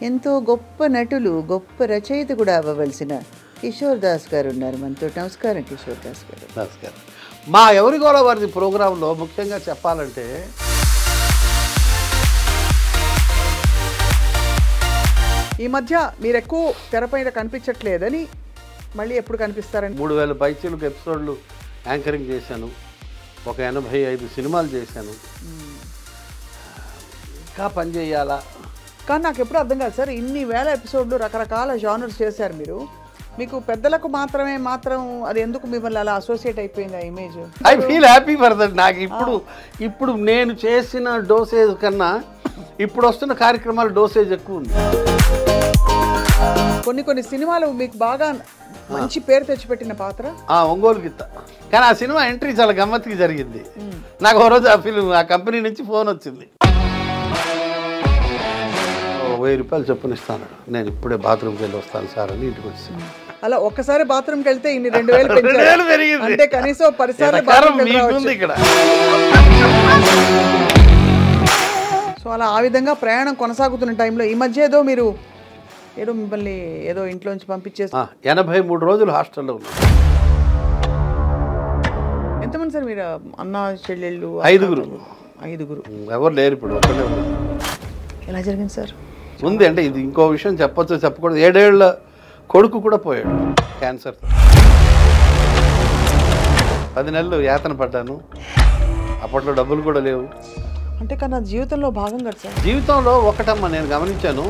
ఎంతో గొప్ప నటులు, గొప్ప రచయిత కూడా అవ్వవలసిన కిషోర్ దాస్ గారు ఉన్నారు మనతో. నమస్కారం కిషోర్ దాస్ గారు. నమస్కారం. మా ఎవరి గోళ వారి ప్రోగ్రాంలో ముఖ్యంగా చెప్పాలంటే ఈ మధ్య మీరు ఎక్కువ తెరపైన కనిపించట్లేదని మళ్ళీ ఎప్పుడు కనిపిస్తారని 3000 పైచీలకు ఎపిసోడ్లు యాంకరింగ్ చేశాను. ఒక 85 సినిమాలు చేశాను. ఇంకా పని చేయాలా కానీ నాకు ఎప్పుడు అర్థం కాదు సార్, ఇన్ని వేల ఎపిసోడ్లు రకరకాల జానర్స్ చేశారు మీరు. మీకు పెద్దలకు మాత్రం అది ఎందుకు మిమ్మల్ని అలా అసోసియేట్ అయిపోయింది ఆ image? I feel happy for that. నాకు ఇప్పుడు నేను చేసిన డోసేజ్ కన్నా ఇప్పుడు వస్తున్న కార్యక్రమాల డోసేజ్ ఎక్కువ ఉంది. కొన్ని సినిమాలు మీకు బాగా మంచి పేరు తెచ్చిపెట్టిన పాత్ర ఒంగోలు గిత్త. కానీ ఆ సినిమా ఎంట్రీ చాలా గమ్మత్తుగా జరిగింది. నాకు ఓ రోజు ఆ కంపెనీ నుంచి ఫోన్ వచ్చింది. 1000 రూపాయలు చొప్పునిస్తాను, నేను ఇప్పుడే బాత్రూమ్కి వెళ్ళి వస్తాను సార్ అని ఇంటికి వచ్చాను. అలా ఒక్కసారి బాత్రూమ్కి వెళ్తే ఇన్ని 2000 పెరిగింది. అంటే కనీసం 10 సార్లు ఇక్కడ. సో అలా ఆ విధంగా ప్రయాణం కొనసాగుతున్న టైంలో ఈ మధ్య ఏదో మిమ్మల్ని ఇంట్లోంచి పంపించేసి 83 రోజులు హాస్టల్లో ఉన్నాను. ఎంతమంది సార్ మీరు? అన్న చెల్లెళ్ళు? 5గురు. ఎవరు లేరు ఇప్పుడు, ఒక్కడే ఉన్నారు. ఎలా జరిగింది సార్? ఉంది అంటే ఇది ఇంకో విషయం చెప్పొచ్చు చెప్పకూడదు. 7 ఏళ్ల కొడుకు కూడా పోయాడు క్యాన్సర్. 10 నెలలు యాతన పడ్డాను. అప్పట్లో డబ్బులు కూడా లేవు. అంటే కన్నా జీవితంలో భాగం కదా సార్. జీవితంలో ఒకటమ్మా నేను గమనించాను,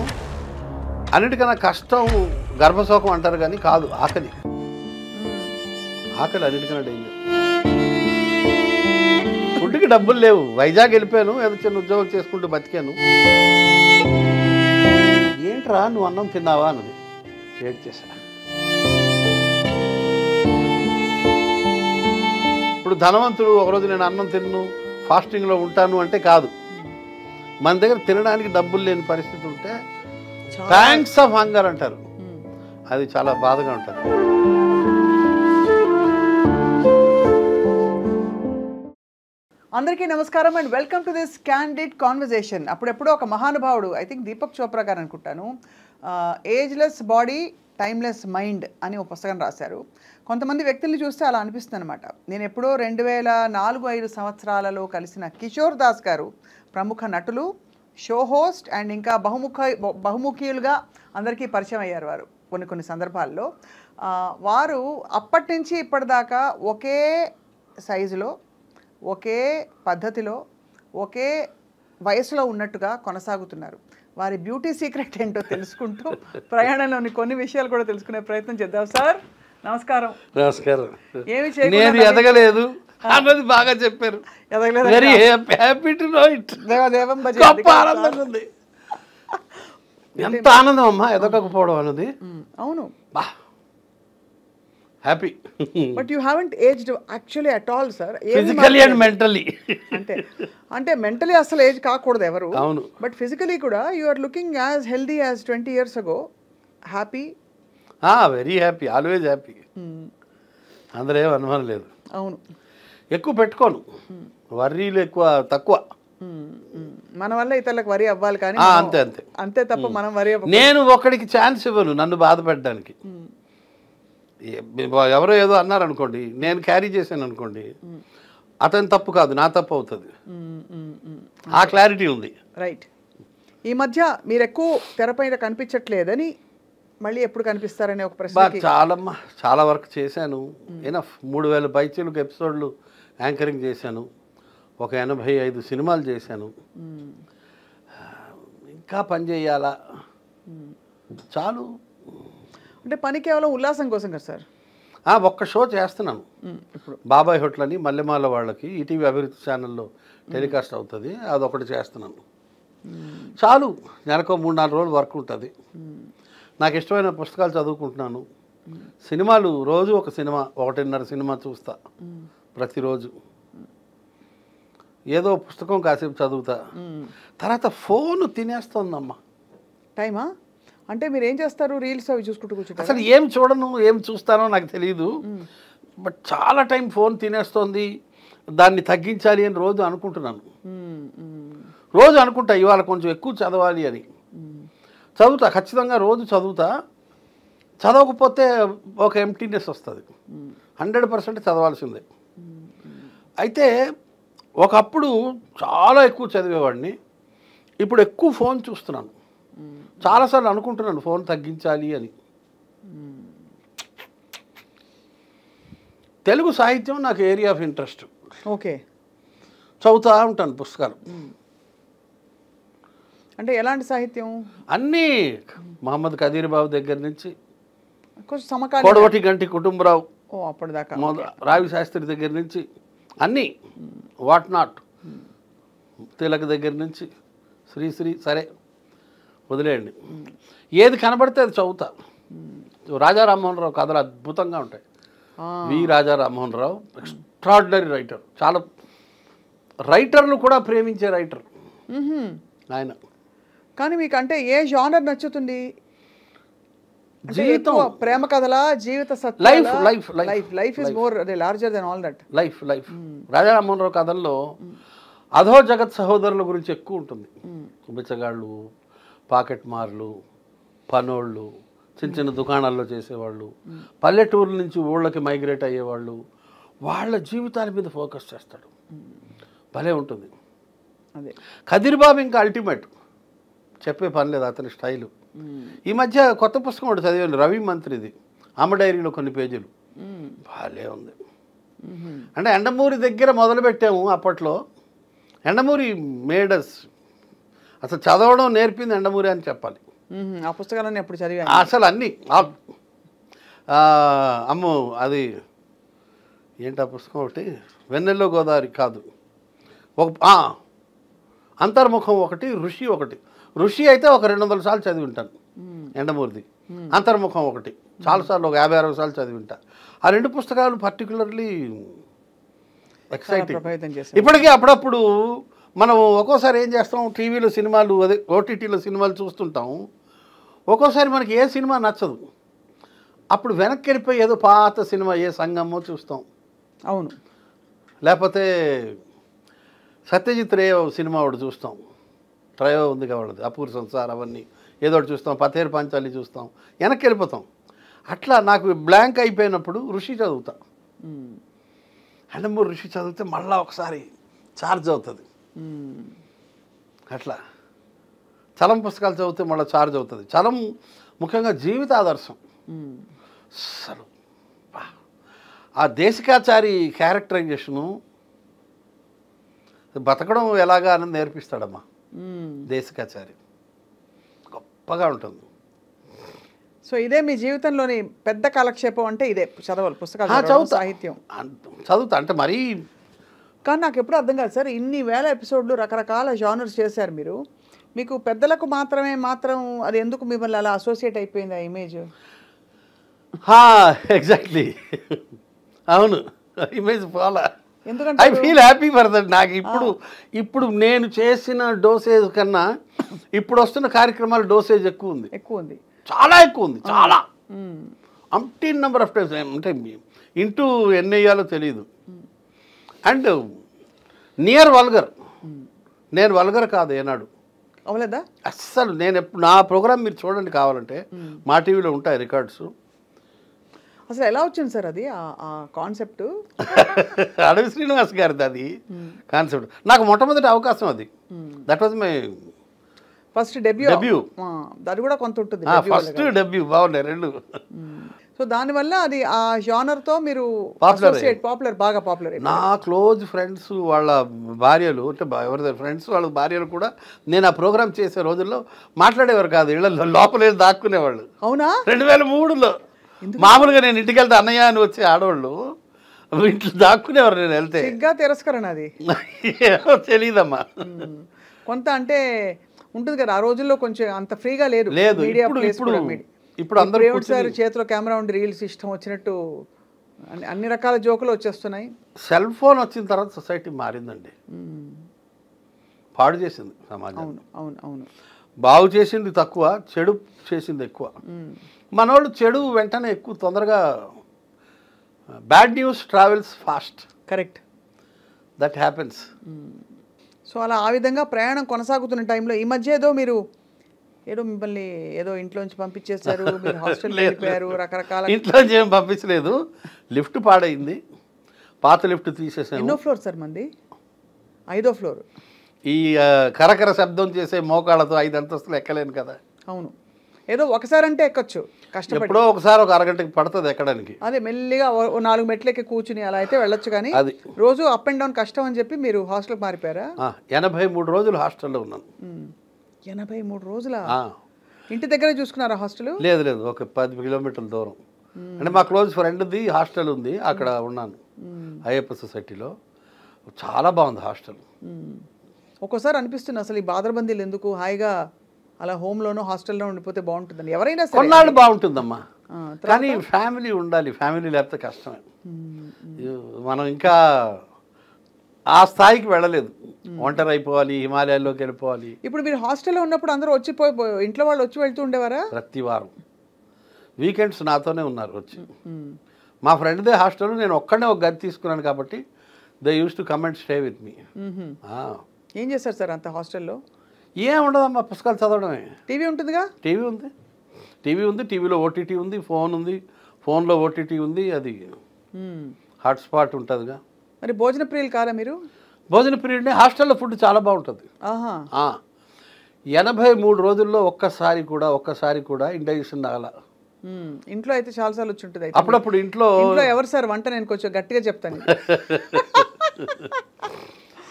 అన్నిటికన్నా కష్టం గర్భశోకం అంటారు కానీ కాదు, ఆకలి అన్నిటికన్నా డేంజర్. ఫుడ్కి డబ్బులు లేవు. వైజాగ్ వెళ్ళిపోయాను, ఏదో చిన్న ఉద్యోగం చేసుకుంటూ బతికాను. ఏంట్రా నువ్వు అన్నం తిన్నావా అన్నది. ఏడ్ చేశా. ఇప్పుడు ధనవంతుడు ఒకరోజు నేను అన్నం తిన్ను ఫాస్టింగ్లో ఉంటాను అంటే కాదు. మన దగ్గర తినడానికి డబ్బులు లేని పరిస్థితి ఉంటే థ్యాంక్స్ ఆఫ్ హంగర్ అంటారు. అది చాలా బాధగా ఉంటుంది. అందరికీ నమస్కారం and welcome to this candid conversation. అప్పుడెప్పుడో ఒక మహానుభావుడు, ఐ థింక్ దీపక్ చోప్రా గారు అనుకుంటాను, ఏజ్లెస్ బాడీ టైమ్లెస్ మైండ్ అని ఒక పుస్తకం రాశారు. కొంతమంది వ్యక్తుల్ని చూస్తే అలా అనిపిస్తుంది అనమాట. నేను ఎప్పుడో 2004-5 సంవత్సరాలలో కలిసిన కిషోర్ దాస్ గారు ప్రముఖ నటులు, షో హోస్ట్ అండ్ ఇంకా బహుముఖీయులుగా అందరికీ పరిచయం అయ్యారు వారు కొన్ని సందర్భాల్లో. వారు అప్పటి నుంచి ఇప్పటిదాకా ఒకే సైజులో, ఒకే పద్ధతిలో, ఒకే వయసులో ఉన్నట్టుగా కొనసాగుతున్నారు. వారి బ్యూటీ సీక్రెట్ ఏంటో తెలుసుకుంటూ ప్రయాణంలోని కొన్ని విషయాలు కూడా తెలుసుకునే ప్రయత్నం చేద్దాం. సార్ నమస్కారం. నమస్కారం. ఏమి నేను ఎదగలేదు అన్నది బాగా చెప్పారు. Very happy to know it. ఆనందంగా ఉంది. ఎంత ఆనందం అమ్మా ఎదగకపోవడం అన్నది. అవును, happy. But you haven't aged actually at all sir. Physically and mentally. అంటే మెంటలీ అసలు ఏజ్ కాకూడదు ఎవరు. అవును. బట్ ఫిజికలీ కూడా you are looking as healthy as 20 years ago. Happy, very happy, always happy. అందులో ఏం అనుమానం లేదు. అవును. ఎక్కువ పెట్టుకోను, వర్రీలు తక్కువ. మన వల్ల ఇతరులకు వరి అవ్వాలి కానీ అంతే తప్ప మనం వరి అవ్వాలి. నేను ఒకడికి ఛాన్స్ ఇవ్వను నన్ను బాధ పెట్టడానికి. ఎవరో ఏదో అన్నారనుకోండి, నేను క్యారీ చేశాను అనుకోండి, అతని తప్పు కాదు, నా తప్పు అవుతుంది. ఆ క్లారిటీ ఉంది. రైట్. ఈ మధ్య మీరు ఎక్కువ తెరపైన కనిపించట్లేదని మళ్ళీ ఎప్పుడు కనిపిస్తారనే ఒక ప్రశ్న. చాలా వర్క్ చేశాను. ఎనఫ్ 3000 పైచీలకు ఎపిసోడ్లు యాంకరింగ్ చేశాను. ఒక 85 సినిమాలు చేశాను. ఇంకా పని చేయాలా చాలు. అంటే పని కేవలం ఉల్లాసం కోసం కదా సార్? ఒక్క షో చేస్తున్నాను ఇప్పుడు, బాబాయ్ హోటల్ అని మల్లెమాల వాళ్ళకి ఈటీవీ అభివృద్ధి ఛానల్లో టెలికాస్ట్ అవుతుంది. అదొకటి చేస్తున్నాను చాలు. నెలకు 3-4 రోజులు వర్క్ ఉంటుంది. నాకు ఇష్టమైన పుస్తకాలు చదువుకుంటున్నాను. సినిమాలు రోజు ఒక సినిమా, 1.5 సినిమా చూస్తా ప్రతిరోజు. ఏదో పుస్తకం కాసేపు చదువుతా. తర్వాత ఫోన్ తినేస్తుందమ్మా టైమా. అంటే మీరు ఏం చేస్తారు? రీల్స్ అవి చూసుకుంటూ కూర్చుంటారు? అసలు ఏం చూడను, ఏం చూస్తానో నాకు తెలియదు. బట్ చాలా టైం ఫోన్ తినేస్తుంది. దాన్ని తగ్గించాలి అని రోజు అనుకుంటున్నాను. రోజు అనుకుంటా ఇవాళ కొంచెం ఎక్కువ చదవాలి అని. చదువుతా, ఖచ్చితంగా రోజు చదువుతా. చదవకపోతే ఒక ఎంటీనెస్ వస్తుంది. 100% చదవాల్సిందే. అయితే ఒకప్పుడు చాలా ఎక్కువ చదివేవాడిని, ఇప్పుడు ఎక్కువ ఫోన్ చూస్తున్నాను. చాలాసార్లు అనుకుంటున్నాను ఫోన్ తగ్గించాలి అని. తెలుగు సాహిత్యం నాకు ఏరియా ఆఫ్ ఇంట్రెస్ట్. ఓకే. చదువుతూ ఉంటాను పుస్తకాలు. అంటే ఎలాంటి సాహిత్యం? అన్నీ, మహమ్మద్ కదీర్ బాబు దగ్గర నుంచి కొంచెం సమకాలీన. కొడవటి గంటి కుటుంబరావు, ఓ అప్పటిదాకా. రావి శాస్త్రి దగ్గర నుంచి అన్నీ, వాట్ నాట్, తిలక్ దగ్గర నుంచి శ్రీశ్రీ, సరే వదిలేయండి. ఏది కనబడితే అది చదువుతా. రాజా రామ్మోహన్ రావు కథలు అద్భుతంగా ఉంటాయి. వి రాజా రామ్మోహన్ రావు ఎక్స్ట్రాడినరీ రైటర్. చాలా రైటర్లు కూడా ప్రేమించే రైటర్ ఆయన. కానీ మీకు అంటే ఏ జానర్ నచ్చుతుంది? జీవితం, ప్రేమ కథల, జీవిత సత్యాల? Life life life life is more larger than all that. Life life Raja Rammohan Rao కథల్లో అధో జగత్ సహోదరుల గురించి ఎక్కువ ఉంటుంది. బిచ్చగాళ్ళు, పాకెట్ మార్లు, పనోళ్ళు, చిన్న చిన్న దుకాణాల్లో చేసేవాళ్ళు, పల్లెటూరు నుంచి ఊళ్ళకి మైగ్రేట్ అయ్యేవాళ్ళు, వాళ్ళ జీవితాల మీద ఫోకస్ చేస్తాడు. భలే ఉంటుంది. అదే కదీర్ బాబు ఇంకా అల్టిమేట్, చెప్పే పని లేదు అతని స్టైలు. ఈ మధ్య కొత్త పుస్తకం ఒకటి చదివాను, రవి మంత్రిది, అమ్మ డైరీలో కొన్ని పేజీలు. భలే ఉంది. అంటే ఎండమూరి దగ్గర మొదలుపెట్టాము అప్పట్లో. ఎండమూరి మేడస్, అసలు చదవడం నేర్పింది ఎండమూరి అని చెప్పాలి. ఆ పుస్తకాలన్నీ ఎప్పుడు చదివా? అసలు అన్నీ అమ్మో, అది ఏంటి ఆ పుస్తకం ఒకటి, వెన్నెల్లో గోదావరి కాదు, ఒక అంతర్ముఖం ఒకటి, ఋషి ఒకటి. ఋషి అయితే ఒక 200 సార్లు చదివి ఉంటాను ఎండమూరిది. అంతర్ముఖం ఒకటి చాలాసార్లు, ఒక 50-60 సార్లు చదివి ఉంటా. ఆ 2 పుస్తకాలు పర్టికులర్లీ ఎక్సైటింగ్. ఇప్పటికీ అప్పుడప్పుడు మనం ఒక్కోసారి ఏం చేస్తాం, టీవీలో సినిమాలు, అదే ఓటీటీలో సినిమాలు చూస్తుంటాం. ఒక్కోసారి మనకి ఏ సినిమా నచ్చదు, అప్పుడు వెనక్కి వెళ్ళిపోయి ఏదో పాత సినిమా, ఏ సంగమో చూస్తాం. అవును. లేకపోతే సత్యజిత్ రే సినిమా ఒకటి చూస్తాం, ట్రయో ఉంది కాబట్టి, అపూర్ సంసార్, అవన్నీ ఏదో ఒకటి చూస్తాం, పతేరు పంచాలి చూస్తాం, వెనక్కి వెళ్ళిపోతాం. అట్లా నాకు బ్లాంక్ అయిపోయినప్పుడు ఋషి చదువుతా. ఎండమూరి ఋషి చదివితే మళ్ళీ ఒకసారి ఛార్జ్ అవుతుంది. అట్లా చలం పుస్తకాలు చదివితే మళ్ళీ ఛార్జ్ అవుతుంది. చలం ముఖ్యంగా జీవిత ఆదర్శం. అసలు ఆ దేశికాచారి క్యారెక్టరైజేషను, బతకడం ఎలాగా అని నేర్పిస్తాడమ్మా దేశికాచారి. గొప్పగా ఉంటుంది. సో ఇదే మీ జీవితంలోని పెద్ద కాలక్షేపం అంటే ఇదే, చదవాలి పుస్తకాలు, చదువుతా, సాహిత్యం చదువుతా. అంటే మరీ, కానీ నాకు ఎప్పుడు అర్థం కాదు సార్, ఇన్ని వేల ఎపిసోడ్లు, రకరకాల జానర్స్ చేశారు మీరు. మీకు పెద్దలకు మాత్రం అది ఎందుకు మిమ్మల్ని అలా అసోసియేట్ అయిపోయింది ఆ ఇమేజ్? ఎగ్జాక్ట్లీ, అవును, ఇమేజ్ ఫాలో. ఎందుకంటే I feel happy for that. నాకు ఇప్పుడు నేను చేసిన డోసేజ్ కన్నా ఇప్పుడు వస్తున్న కార్యక్రమాల డోసేజ్ ఎక్కువ ఉంది. చాలా ఎక్కువ ఉంది, చాలా. అంటీన్ నెంబర్ ఆఫ్ టైమ్స్. అంటే ఇంటూ ఎన్ని వేయాలో తెలియదు. And near vulgar. నేను వల్గర్ కాదు ఏనాడు, అవలేదా అస్సలు. నేను ఎప్పుడు నా ప్రోగ్రామ్ మీరు చూడండి కావాలంటే, మా టీవీలో ఉంటాయి రికార్డ్స్. అసలు ఎలా వచ్చింది సార్ అది ఆ కాన్సెప్ట్? అడవి శ్రీనివాస్ గారిది అది కాన్సెప్ట్. నాకు మొట్టమొదటి అవకాశం అది. That was my first debut. అది కూడా కొంత ఉంటుంది, ఫస్ట్ డెబ్యూ. బాగున్నాయి రెండు. సో దానివల్ల అది ఆ జానర్తో మీరు బాగా పాపులర్. నా క్లోజ్ ఫ్రెండ్స్ వాళ్ళ భార్యలు, అంటే ఎవరి ఫ్రెండ్స్ వాళ్ళ భార్యలు కూడా నేను ఆ ప్రోగ్రామ్ చేసే రోజుల్లో మాట్లాడేవారు కాదు, ఇళ్ళల్లో లోపల దాక్కునేవాళ్ళు. అవునా? 2003లో మామూలుగా నేను ఇంటికి వెళ్తే అన్నయ్య అని వచ్చే ఆడవాళ్ళు ఇంట్లో దాక్కునేవారు. నేను వెళ్తే తిరస్కరణ అది తెలియదమ్మా. కొంత అంటే ఉంటుంది కదా ఆ రోజుల్లో, కొంచెం అంత ఫ్రీగా లేదు. ఇప్పుడు అందరూ సార్ చేతిలో కెమెరా ఉండి రీల్స్ ఇష్టం వచ్చినట్టు అన్ని రకాల జోకులు వచ్చేస్తున్నాయి. సెల్ ఫోన్ వచ్చిన తర్వాత సొసైటీ మారిందండి, పాడు చేసింది సమాజం. అవును. బాగు చేసింది తక్కువ, చెడు చేసింది ఎక్కువ. మనోళ్ళు చెడు వెంటనే ఎక్కువ తొందరగా, bad news travels fast. Correct, that happens. So అలా ఆ విధంగా ప్రయాణం కొనసాగుతున్న టైంలో ఈ మధ్య ఏదో మీరు ఏదో మిమ్మల్ని ఏదో ఇంట్లోంచి పంపించేశారు, మీరు హాస్టల్ వెళ్ళిపోయారు, రకరకాల. ఇంట్లో ఏం పంపించలేదు, లిఫ్ట్ పాడైంది, పాత లిఫ్ట్ తీసేసాను. ఎన్నో ఫ్లోర్ సార్ మంది? 5వ ఫ్లోర్. ఈ కరకర శబ్దం చేసే మోకాళ్ళతో 5 అంతస్తులు ఎక్కలేను కదా. అవును, ఏదో ఒకసారి అంటే ఎక్కొచ్చు, కష్టపడి. ఎప్పుడో ఒకసారి ఒక అరగంటకి పడుతుంది ఎక్కడానికి. అదే మెల్లిగా 4 మెట్లకి కూర్చుని అలా అయితే వెళ్ళొచ్చు, కానీ అది రోజు అప్ అండ్ డౌన్ కష్టం అని చెప్పి మీరు హాస్టల్కి మారిపోయారా? 83 రోజులు హాస్టల్లో ఉన్నాను. 83 రోజుల? ఇంటి దగ్గర చూసుకున్నారా హాస్టల్? లేదు లేదు, ఒక 10 కిలోమీటర్ల దూరం. అంటే మా క్లోజ్ ఫ్రెండ్ది హాస్టల్ ఉంది, అక్కడ ఉన్నాను అయ్యప్ప సొసైటీలో. చాలా బాగుంది హాస్టల్. ఒక్కోసారి అనిపిస్తుంది అసలు ఈ బాదరబందీలు ఎందుకు, హాయిగా అలా హోమ్లోనో హాస్టల్లో ఉండిపోతే బాగుంటుందని. ఎవరైనా సరే కొన్నాళ్ళు బాగుంటుందమ్మా, కానీ ఫ్యామిలీ ఉండాలి. ఫ్యామిలీ లేకపోతే కష్టమే. మనం ఇంకా ఆ స్థాయికి వెళ్ళలేదు, ఒంటరి అయిపోవాలి, హిమాలయాల్లోకి వెళ్ళిపోవాలి. ఇప్పుడు మీరు హాస్టల్లో ఉన్నప్పుడు అందరూ వచ్చిపోయి ఇంట్లో వాళ్ళు వచ్చి వెళ్తూ ఉండేవారా? ప్రతి వారం వీకెండ్స్ నాతోనే ఉన్నారు వచ్చి. మా ఫ్రెండ్దే హాస్టల్, నేను ఒక్కడే ఒక గది తీసుకున్నాను కాబట్టి they use to come and stay with me. ఏం చేస్తారు సార్ అంత హాస్టల్లో? ఏం ఉండదమ్మా, పుస్తకాలు చదవడమే. టీవీ ఉంటుందిగా? టీవీ ఉంది, టీవీలో ఓటీటీ ఉంది, ఫోన్ ఉంది, ఫోన్లో ఓటీటీ ఉంది, అది హాట్స్పాట్ ఉంటుందిగా. మరి భోజన ప్రియులు కాదా మీరు? భోజన పీరియడ్నే. హాస్టల్లో ఫుడ్ చాలా బాగుంటుంది. 83 రోజుల్లో ఒక్కసారి కూడా ఇండైజెషన్ రాల. ఇంట్లో అయితే చాలాసార్లు వచ్చి ఉంటుంది. అప్పుడప్పుడు ఇంట్లో ఎవరు సార్ వంట? నేను కొంచెం గట్టిగా చెప్తాను.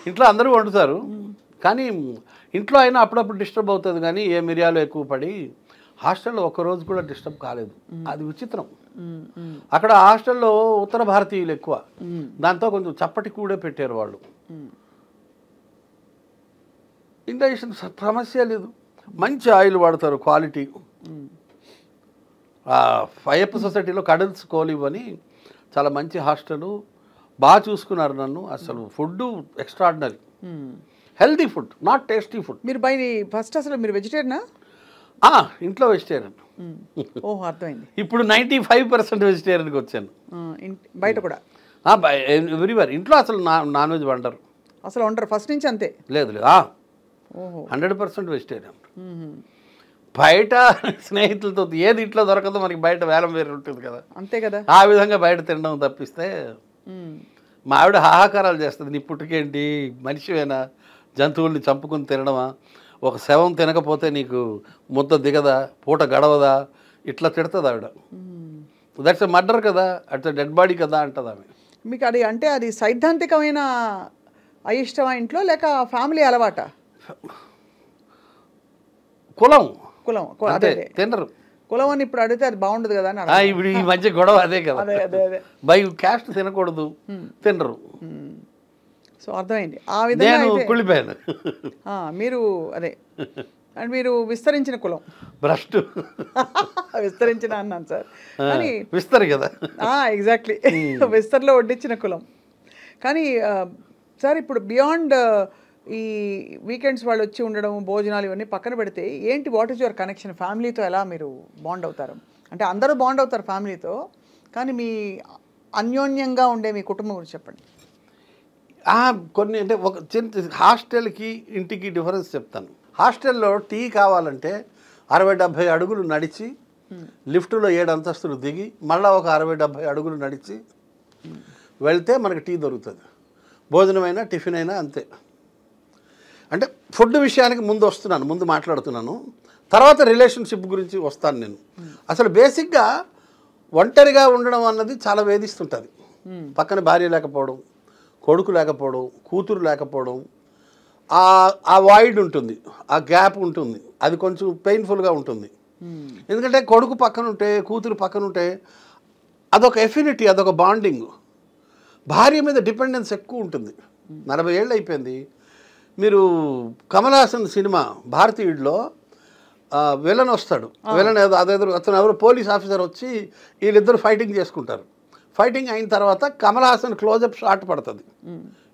ఇంట్లో అందరూ వండుతారు, కానీ ఇంట్లో అయినా అప్పుడప్పుడు డిస్టర్బ్ అవుతుంది. కానీ ఏ మిరియాలు ఎక్కువ పడి హాస్టల్లో ఒక్కరోజు కూడా డిస్టర్బ్ కాలేదు. అది విచిత్రం. అక్కడ హాస్టల్లో ఉత్తర భారతీయులు ఎక్కువ, దాంతో కొంచెం చప్పటి కూడా పెట్టారు వాళ్ళు. ఇండైజెషన్ సమస్య లేదు, మంచి ఆయిల్ వాడతారు, క్వాలిటీ. అయ్యప్ప సొసైటీలో కడల్స్ కోలివ్ అని చాలా మంచి హాస్టల్, బాగా చూసుకున్నారు నన్ను. అసలు food extraordinary, healthy food, not tasty food. మీరు ఫస్ట్ అసలు మీరు వెజిటేరియనా? ఇంట్లో వెజిటేరియన్. ఓహో, అర్థమైంది. ఇప్పుడు 95% వెజిటేరియన్కి వచ్చాను. బయట కూడా ఎవ్రీవేర్. ఇంట్లో అసలు నాన్ వెజ్ వండరు, అసలు వండరు ఫస్ట్ నుంచి? అంతే? లేదు లేదు, 100% వెజిటేరియన్. బయట స్నేహితులతో ఏది ఇంట్లో దొరకదో మనకి బయట వేలం వేరు ఉంటుంది కదా. అంతే కదా. ఆ విధంగా బయట తినడం తప్పిస్తే మా ఆవిడ హాహాకారాలు చేస్తుంది. నీ పుట్టుకేంటి, మనిషివేనా, జంతువుల్ని చంపుకుని తినడమా, ఒక శవం తినకపోతే నీకు ముద్ద దిగదా, పూట గడవదా, ఇట్లా తిడుతుంది ఆవిడ. దట్స్ ఎ మర్డర్ కదా, అట్స్ డెడ్ బాడీ కదా అంటది ఆమె. మీకు అది అంటే అది సైద్ధాంతికమైన అయిష్టమా ఇంట్లో, లేక ఫ్యామిలీ అలవాట? కులం అదే తినరు. కులం అని ఇప్పుడు అడిగితే అది బాగుండదు కదా అని. ఇప్పుడు ఈ మధ్య గొడవ అదే కదా, బై క్యాస్ట్ తినకూడదు, తినరు. సో అర్థమైంది. ఆ విధంగా కుళ్ళిపోయాను. మీరు అదే అండ్ మీరు విస్తరించిన కులం. భ్రష్టు విస్తరించిన అన్నాను సార్, కానీ విస్తరి కదా. ఎగ్జాక్ట్లీ, విస్తర్లో వడ్డించిన కులం. కానీ సార్ ఇప్పుడు బియాండ్ ఈ వీకెండ్స్ వాళ్ళు వచ్చి ఉండడం, భోజనాలు ఇవన్నీ పక్కన పెడితే ఏంటి, వాట్ ఈజ్ యువర్ కనెక్షన్? ఫ్యామిలీతో ఎలా మీరు బాండ్ అవుతారు? అంటే అందరూ బాండ్ అవుతారు ఫ్యామిలీతో, కానీ మీ అన్యోన్యంగా ఉండే మీ కుటుంబం గురించి చెప్పండి. కొన్ని అంటే ఒక చిన్న హాస్టల్కి ఇంటికి డిఫరెన్స్ చెప్తాను. హాస్టల్లో టీ కావాలంటే 60-70 అడుగులు నడిచి, లిఫ్ట్లో 7 అంతస్తులు దిగి, మళ్ళీ ఒక 60-70 అడుగులు నడిచి వెళ్తే మనకి టీ దొరుకుతుంది. భోజనమైనా టిఫిన్ అయినా అంతే. అంటే ఫుడ్ విషయానికి ముందు మాట్లాడుతున్నాను, తర్వాత రిలేషన్షిప్ గురించి వస్తాను నేను. అసలు బేసిక్గా ఒంటరిగా ఉండడం అన్నది చాలా వేధిస్తుంటుంది. పక్కన భార్య లేకపోవడం, కొడుకు లేకపోవడం, కూతురు లేకపోవడం, ఆ వాయిడ్ ఉంటుంది, ఆ గ్యాప్ ఉంటుంది, అది కొంచెం పెయిన్ఫుల్గా ఉంటుంది. ఎందుకంటే కొడుకు పక్కన ఉంటే, కూతురు పక్కన ఉంటే అదొక ఎఫినిటీ, అదొక బాండింగ్. భార్య మీద డిపెండెన్స్ ఎక్కువ ఉంటుంది. 40 ఏళ్ళు అయిపోయింది. మీరు కమల్ హాసన్ సినిమా భారతీయుడిలో విలన్ వస్తాడు. విలన్ అతను ఎవరు పోలీస్ ఆఫీసర్ వచ్చి వీళ్ళిద్దరు ఫైటింగ్ చేసుకుంటారు. ఫైటింగ్ అయిన తర్వాత కమల్ హాసన్ క్లోజప్ షాట్ పడుతుంది.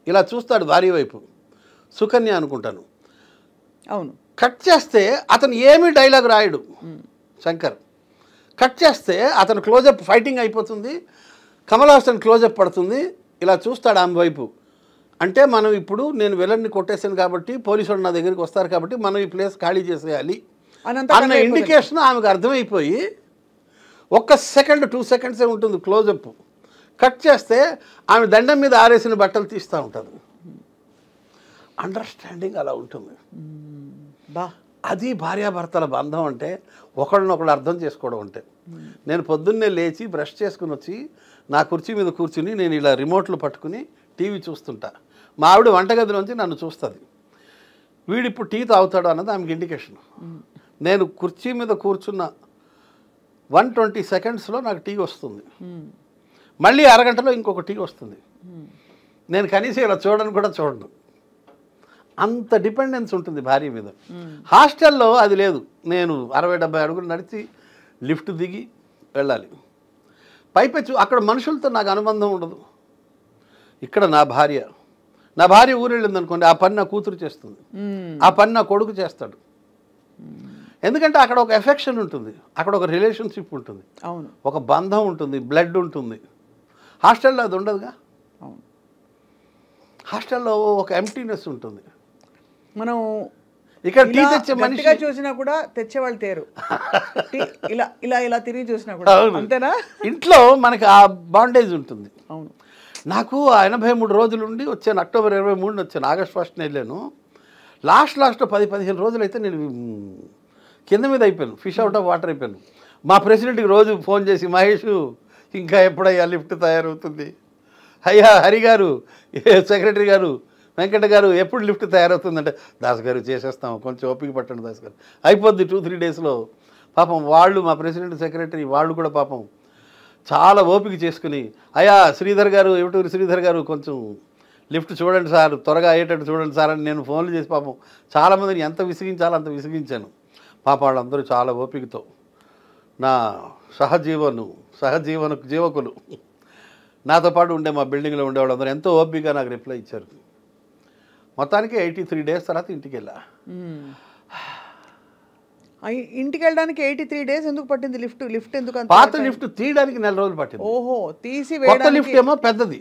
ఇలా చూస్తాడు భార్య వైపు, సుకన్య అనుకుంటాను. అవును. కట్ చేస్తే అతను ఏమీ డైలాగ్ రాయడు శంకర్. కట్ చేస్తే అతను క్లోజప్, ఫైటింగ్ అయిపోతుంది, కమల్ హాసన్ క్లోజప్ పడుతుంది, ఇలా చూస్తాడు ఆమె వైపు. అంటే మనం ఇప్పుడు నేను విలన్ని కొట్టేసాను కాబట్టి పోలీసు వాళ్ళు నా దగ్గరికి వస్తారు కాబట్టి మనం ఈ ప్లేస్ ఖాళీ చేసేయాలి అన్న ఇండికేషన్ ఆమెకు అర్థమైపోయి 1 సెకండ్ 2 సెకండ్సే ఉంటుంది క్లోజప్. కట్ చేస్తే ఆమె దండం మీద ఆరేసిన బట్టలు తీస్తూ ఉంటుంది. అండర్స్టాండింగ్ అలా ఉంటుంది. బా అది భార్యాభర్తల బంధం అంటే ఒకళ్ళనొకళ్ళు అర్థం చేసుకోవడం అంటే. నేను పొద్దున్నే లేచి బ్రష్ చేసుకుని వచ్చి నా కుర్చీ మీద కూర్చుని నేను ఇలా రిమోట్లు పట్టుకుని టీవీ చూస్తుంటా. మా ఆవిడ వంటగదిలోంచి నన్ను చూస్తుంది. వీడిప్పుడు టీ తాగుతాడు అన్నది ఆమెకి ఇండికేషన్. నేను కుర్చీ మీద కూర్చున్న 120 సెకండ్స్లో నాకు టీ వస్తుంది. మళ్ళీ అరగంటలో ఇంకొక టీ వస్తుంది. నేను కనీసం ఇలా చూడను కూడా చూడను. అంత డిపెండెన్స్ ఉంటుంది భార్య మీద. హాస్టల్లో అది లేదు. నేను 60-70 అడుగులు నడిచి లిఫ్ట్ దిగి వెళ్ళాలి. పైపెచ్చు అక్కడ మనుషులతో నాకు అనుబంధం ఉండదు. ఇక్కడ నా భార్య ఊరు వెళ్ళింది అనుకోండి, ఆ పని నా కూతురు చేస్తుంది, ఆ పని నా కొడుకు చేస్తాడు. ఎందుకంటే అక్కడ ఒక ఎఫెక్షన్ ఉంటుంది, అక్కడ ఒక రిలేషన్షిప్ ఉంటుంది, అవును, ఒక బంధం ఉంటుంది, బ్లడ్ ఉంటుంది. హాస్టల్లో అది ఉండదుగా. అవును, హాస్టల్లో ఒక ఎంప్టీనెస్ ఉంటుంది. మనం ఇక్కడ టీ తెచ్చే మనిషిగా చూసినా కూడా తెచ్చేవాళ్ళు తేరు. ఇలా ఇలా ఇలా తిరిగి చూసినా కూడా అంతేనా. ఇంట్లో మనకి ఆ బాండేజ్ ఉంటుంది. అవును, నాకు 83 రోజులు ఉండి వచ్చాను. అక్టోబర్ 23 వచ్చాను. ఆగస్ట్ 1 వెళ్ళాను. లాస్ట్ 10-15 రోజులు అయితే నేను కింద మీద అయిపోయాను, ఫిష్ అవుట్ ఆఫ్ వాటర్ అయిపోయాను. మా ప్రెసిడెంట్కి రోజు ఫోన్ చేసి, మహేష్ ఇంకా ఎప్పుడయ్యా లిఫ్ట్ తయారవుతుంది, అయ్యా హరి గారు, సెక్రటరీ గారు, వెంకట గారు ఎప్పుడు లిఫ్ట్ తయారవుతుందంటే, దాస్ గారు చేసేస్తాం, కొంచెం ఓపిక పట్టండి దాస్ గారు, అయిపోద్ది 2-3 డేస్లో. పాపం వాళ్ళు మా ప్రెసిడెంట్ సెక్రటరీ వాళ్ళు కూడా పాపం చాలా ఓపిక చేసుకుని, అయ్యా శ్రీధర్ గారు, ఎవటూరి శ్రీధర్ గారు కొంచెం లిఫ్ట్ చూడండి సార్, త్వరగా అయ్యేటట్టు చూడండి సార్ అని నేను ఫోన్లు చేసి పాపం చాలామందిని ఎంత విసిగించాలో అంత విసిగించాను. పాప వాళ్ళందరూ చాలా ఓపికతో నా జీవకులు నాతో పాటు ఉండే మా బిల్డింగ్లో ఉండే వాళ్ళందరూ ఎంతో ఓపికగా నాకు రిప్లై ఇచ్చారు. మొత్తానికి 83 డేస్ తర్వాత ఇంటికి వెళ్ళా. ఇంటికి వెళ్ళడానికి 83 డేస్ ఎందుకు పట్టింది? లిఫ్ట్ ఎందుకు? పాత లిఫ్ట్ తీయడానికి 4 రోజులు పట్టింది. ఓహో, తీసి కొత్త లిఫ్ట్ ఏమో పెద్దది,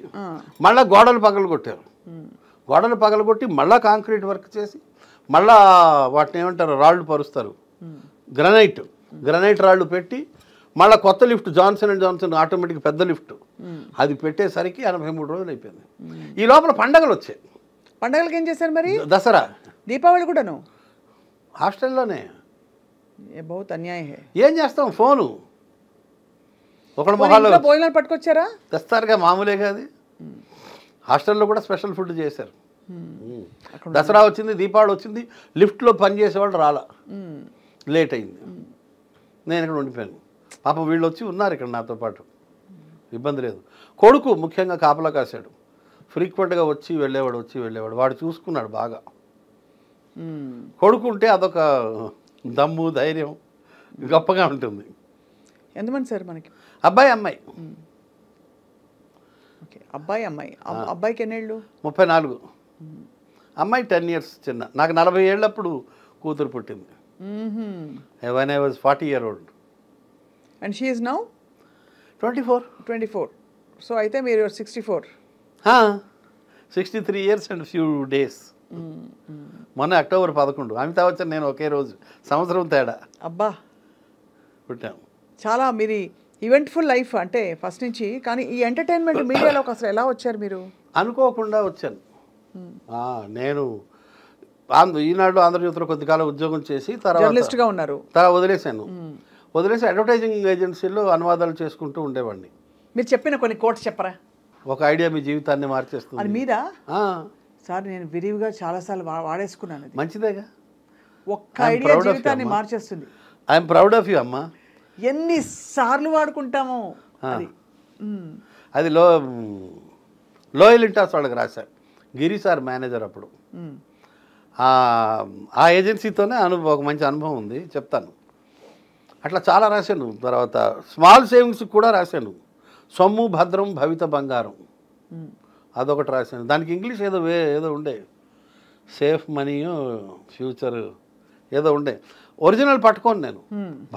మళ్ళీ గోడలు పగలగొట్టారు. గోడలు పగలగొట్టి మళ్ళీ కాంక్రీట్ వర్క్ చేసి మళ్ళా వాటిని ఏమంటారు, రాళ్ళు పరుస్తారు, గ్రనైట్ రాళ్ళు పెట్టి మళ్ళీ కొత్త lift Johnson and Johnson automatic పెద్ద లిఫ్ట్ అది పెట్టేసరికి 83 రోజులు అయిపోయింది. ఈ లోపల పండగలు వచ్చాయి. పండగలకి ఏం చేశారు మరి? దసరా, దీపావళి కూడాను హాస్టల్లోనే. బహుత్ అన్యాయం. ఏం చేస్తాం, ఫోను ఒకళ్ళ మొహాల్లో భోజనాలు పట్టుకొచ్చారా? తెస్తారుగా, మామూలే కాదు. హాస్టల్లో కూడా స్పెషల్ ఫుడ్ చేశారు. దసరా వచ్చింది, దీపావళి వచ్చింది, లిఫ్ట్లో పనిచేసేవాళ్ళు రాలా, లేట్ అయింది. నేను ఇక్కడ ఉండిపోయాను. పాపం వీళ్ళు వచ్చి ఉన్నారు ఇక్కడ నాతో పాటు, ఇబ్బంది లేదు. కొడుకు ముఖ్యంగా కాపలా కాశాడు, ఫ్రీక్వెంట్గా వచ్చి వెళ్ళేవాడు. వాడు చూసుకున్నాడు బాగా. కొడుకు ఉంటే అదొక దమ్ము, ధైర్యం గొప్పగా ఉంటుంది. ఎంతమంది సార్ మనకి? అబ్బాయి అమ్మాయి. ఓకే, అబ్బాయి అమ్మాయి. అబ్బాయికి ఎన్నేళ్ళు? 34. అమ్మాయి 10 years చిన్న. నాకు 40 ఏళ్ళప్పుడు కూతురు పుట్టింది. when I was 40 years old. And she is now 24. So అయితే మీరు 64. 63 years and few days. మొన్న అక్టోబర్ 11 అమితాబ్ బచ్చన్ నేను ఒకే రోజు, సంవత్సరం తేడా. అబ్బా, పుట్టాం. చాలా మీరు ఈవెంట్ఫుల్ లైఫ్ అంటే ఫస్ట్ నుంచి. కానీ ఈ ఎంటర్టైన్మెంట్ మీడియాలోకి అసలు ఎలా వచ్చారు మీరు? అనుకోకుండా వచ్చాను. నేను ఈనాడు ఆంధ్రజ్యోతిలో కొద్దికాలం ఉద్యోగం చేసి జర్నలిస్ట్గా ఉన్నారు. తర్వాత వదిలేసి అడ్వర్టైజింగ్ ఏజెన్సీలో అనువాదాలు చేసుకుంటూ ఉండేవాడిని. మీరు చెప్పిన కొన్ని కోట్స్ చెప్పరా? ఒక ఐడియా మీ జీవితాన్ని మార్చేస్తుంది. అది మీద సార్ నేను విరివిగా చాలాసార్లు వాడేసుకున్నాను. మంచిదేగా, ఒక్క ఐడియా జీవితాన్ని మార్చేస్తుంది. ఐఎమ్ ప్రౌడ్ ఆఫ్ యూ అమ్మా. ఎన్నిసార్లు వాడుకుంటామో. అది లోయల్ ఇంటాస్ వాళ్ళకి రాశారు. గిరి సార్ మేనేజర్ అప్పుడు. ఆ ఏజెన్సీతోనే ఒక మంచి అనుభవం ఉంది, చెప్తాను. అట్లా చాలా రాశాను. తర్వాత స్మాల్ సేవింగ్స్ కూడా రాశాను. సొమ్ము భద్రం భవిత బంగారం అదొకటి రాశాను. దానికి ఇంగ్లీష్ ఏదో ఉండే, సేఫ్ మనీ ఫ్యూచర్ ఏదో ఉండే. ఒరిజినల్ పట్టుకోను నేను,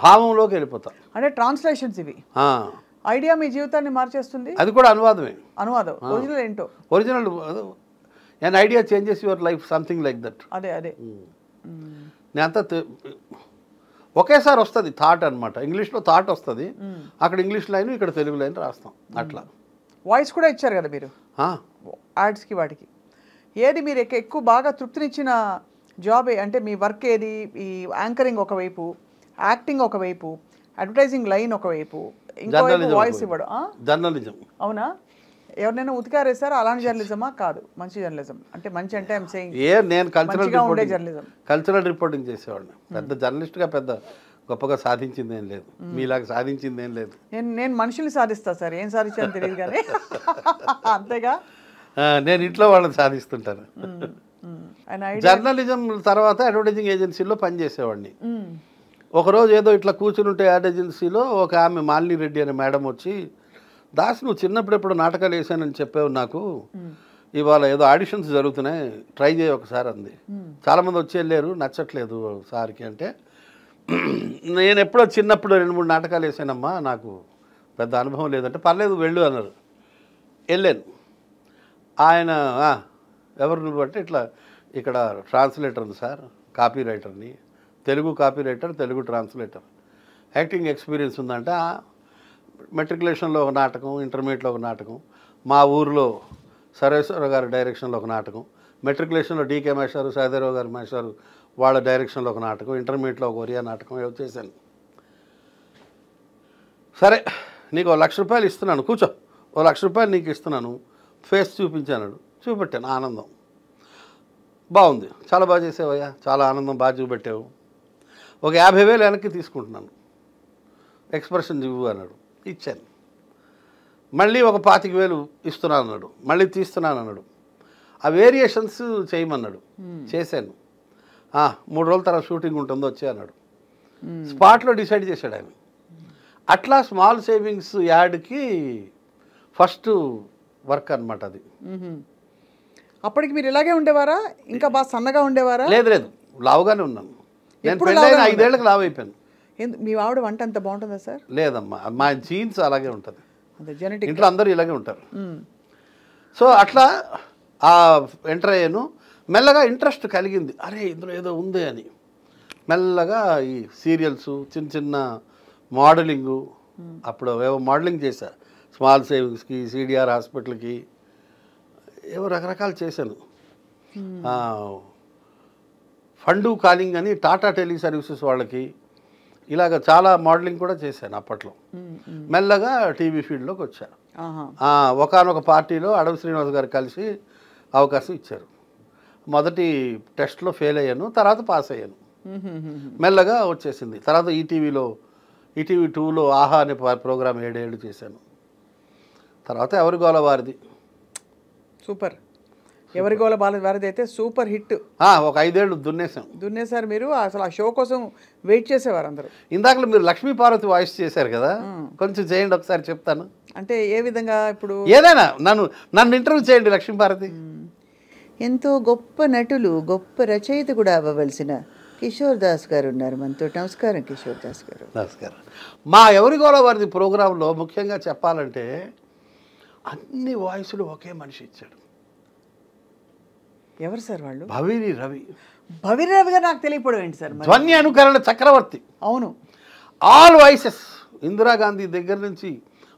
భావంలోకి వెళ్ళిపోతాను. అంటే ట్రాన్స్లేషన్స్ ఇవి. ఐడియా మీ జీవితాన్ని మార్చేస్తుంది. అది కూడా అనువాదం. ఒరిజినల్ ఏంటో, original an idea changes your life, something like that. అదే నేను అంతా ఒకేసారి వస్తుంది థాట్ అనమాట. ఇంగ్లీష్లో థాట్ వస్తుంది, అక్కడ ఇంగ్లీష్ లైన్ ఇక్కడ తెలుగు లైన్ రాస్తాం అట్లా. వాయిస్ కూడా ఇచ్చారు కదా మీరు యాడ్స్కి వాటికి. ఏది మీరు ఎక్కువ బాగా తృప్తినిచ్చిన జాబ్ అంటే మీ వర్క్ ఏది? ఈ యాంకరింగ్ ఒకవైపు, యాక్టింగ్ ఒకవైపు, అడ్వర్టైజింగ్ లైన్ ఒకవైపు, ఇంకోవైపు వాయిస్ ఇవ్వడం. జర్నలిజం. అవునా? ఎవరినైనా ఉతికారేసారా? అలాంటి జర్నలిజమా? కాదు, మంచి జర్నలిజం అంటే మంచి అంటే ఐఎమ్ సేయింగ్ నేను జర్నలిజం, కల్చరల్ రిపోర్టింగ్ చేసేవాడిని. పెద్ద జర్నలిస్ట్గా పెద్ద గొప్పగా సాధించింది ఏం లేదు, మీలాగా సాధించింది ఏం లేదు. నేను మనుషుల్ని సాధిస్తా సార్, ఏం సాధించాను తెలియదు కానీ అంతేగా. నేను ఇంట్లో వాళ్ళని సాధిస్తుంటాను. జర్నలిజం తర్వాత అడ్వర్టైజింగ్ ఏజెన్సీలో పనిచేసేవాడిని. ఒకరోజు ఏదో ఇట్లా కూర్చుని ఉంటే యాడ్ ఏజెన్సీలో ఒక ఆమె మాలిని రెడ్డి అనే మేడం వచ్చి, దాస్ నువ్వు చిన్నప్పుడు ఎప్పుడు నాటకాలు వేసానని చెప్పావు నాకు, ఇవాళ ఏదో ఆడిషన్స్ జరుగుతున్నాయి ట్రై చేయి ఒకసారి అంది. చాలామంది వచ్చి వెళ్ళారు, నచ్చట్లేదు సార్కి అంటే, నేను ఎప్పుడో చిన్నప్పుడు 2-3 నాటకాలు వేసానమ్మా, నాకు పెద్ద అనుభవం లేదంటే, పర్లేదు వెళ్ళు అన్నారు. వెళ్ళాను. ఆయన ఎవరు నువ్వు అంటే, ఇట్లా ఇక్కడ ట్రాన్స్లేటర్ని సార్, కాపీ రైటర్ని, Telugu copy writer, Telugu translator, acting experience ఉందంటే, మెట్రికులేషన్లో ఒక నాటకం, ఇంటర్మీడియట్లో ఒక నాటకం, మా ఊరిలో సర్వేశ్వర గారి డైరెక్షన్లో ఒక నాటకం, మెట్రికులేషన్లో డీకే మేషారు, సహదేరావు గారి మేషారు వాళ్ళ డైరెక్షన్లో ఒక నాటకం, ఇంటర్మీడియట్లో ఒక ఒరియా నాటకం ఏదో చేశాను. సరే నీకు 1 లక్ష రూపాయలు ఇస్తున్నాను, కూర్చో, 1 లక్ష రూపాయలు నీకు ఇస్తున్నాను, ఫేస్ చూపించాను. చూపెట్టాను, ఆనందం. బాగుంది, చాలా బాగా చేసావయ్యా, చాలా ఆనందం, బాగా చూపెట్టావు, ఒక 50,000 వెనక్కి తీసుకుంటున్నాను, ఎక్స్ప్రెషన్ ఇవ్వు అన్నాడు. ఇచ్చాను. మళ్ళీ ఒక 25,000 ఇస్తున్నాను అన్నాడు, మళ్ళీ తీస్తున్నాను అన్నాడు. ఆ వేరియేషన్స్ చేయమన్నాడు, చేశాను. 3 రోజుల తర్వాత షూటింగ్ ఉంటుందో వచ్చే అన్నాడు. స్పాట్లో డిసైడ్ చేశాడు ఆయన. అట్లా స్మాల్ సేవింగ్స్ యాడ్కి ఫస్ట్ వర్క్ అనమాట అది. అప్పటికి మీరు ఇలాగే ఉండేవారా? ఇంకా బాగా సన్నగా ఉండేవారా? లేదు లేదు, లావుగానే ఉన్నాను. నేను పెళ్ళైన 5 ఏళ్ళకి లావు అయిపోయాను. మీ ఆవిడ వంట అంత బాగుంటుందా సార్? లేదమ్మా, మా జీన్స్ అలాగే ఉంటుంది, జెనెటిక్. ఇంట్లో అందరూ ఇలాగే ఉంటారు. సో అట్లా ఎంటర్ అయ్యాను. మెల్లగా ఇంట్రెస్ట్ కలిగింది, అరే ఇందులో ఏదో ఉంది అని. మెల్లగా ఈ సీరియల్స్, చిన్న చిన్న మోడలింగు, అప్పుడు ఏవో మోడలింగ్ చేశా, స్మాల్ సేవింగ్స్కి, సిడిఆర్ హాస్పిటల్కి, ఏవో రకరకాలు చేశాను. ఫండు కాలింగ్ అని టాటా టెలి సర్వీసెస్ వాళ్ళకి, ఇలాగ చాలా మోడలింగ్ కూడా చేశాను అప్పట్లో. మెల్లగా టీవీ ఫీల్డ్లోకి వచ్చాను. ఒకానొక పార్టీలో అడవి శ్రీనివాస్ గారు కలిసి అవకాశం ఇచ్చారు. మొదటి టెస్ట్లో ఫెయిల్ అయ్యాను, తర్వాత పాస్ అయ్యాను. మెల్లగా వచ్చేసింది. తర్వాత ఈటీవీ 2లో ఆహా అనే ప్రోగ్రామ్ 7 ఏళ్ళు చేశాను. తర్వాత ఎవరి గోల వారిది. సూపర్. ఎవరి గోల వారిది అయితే సూపర్ హిట్. ఒక 5 ఏళ్ళు దున్నేశారు మీరు. అసలు ఆ షో కోసం వెయిట్ చేసేవారు అందరూ. ఇందాకలో మీరు లక్ష్మీ పార్వతి వాయిస్ చేశారు కదా, కొంచెం చేయండి ఒకసారి, చెప్తాను. అంటే ఏ విధంగా? ఇప్పుడు ఏదైనా నన్ను ఇంటర్వ్యూ చేయండి లక్ష్మీ పార్వతి. ఎంతో గొప్ప నటులు, గొప్ప రచయిత కూడా అవ్వవలసిన కిషోర్ దాస్ గారు ఉన్నారు మనతో. నమస్కారం కిషోర్ దాస్ గారు. నమస్కారం. మా ఎవరి గోల వారిది ప్రోగ్రాంలో ముఖ్యంగా చెప్పాలంటే అన్ని వాయిస్లు ఒకే మనిషి ఇచ్చాడు. ఎవరు సార్ వాళ్ళు? భవిరి రవి. భవిరి రవి గారు నాకు తెలియకపోవడం ఏంటి సార్? ధ్వని అనుకరణ చక్రవర్తి. అవును, ఆల్ వాయిసెస్, ఇందిరాగాంధీ దగ్గర నుంచి,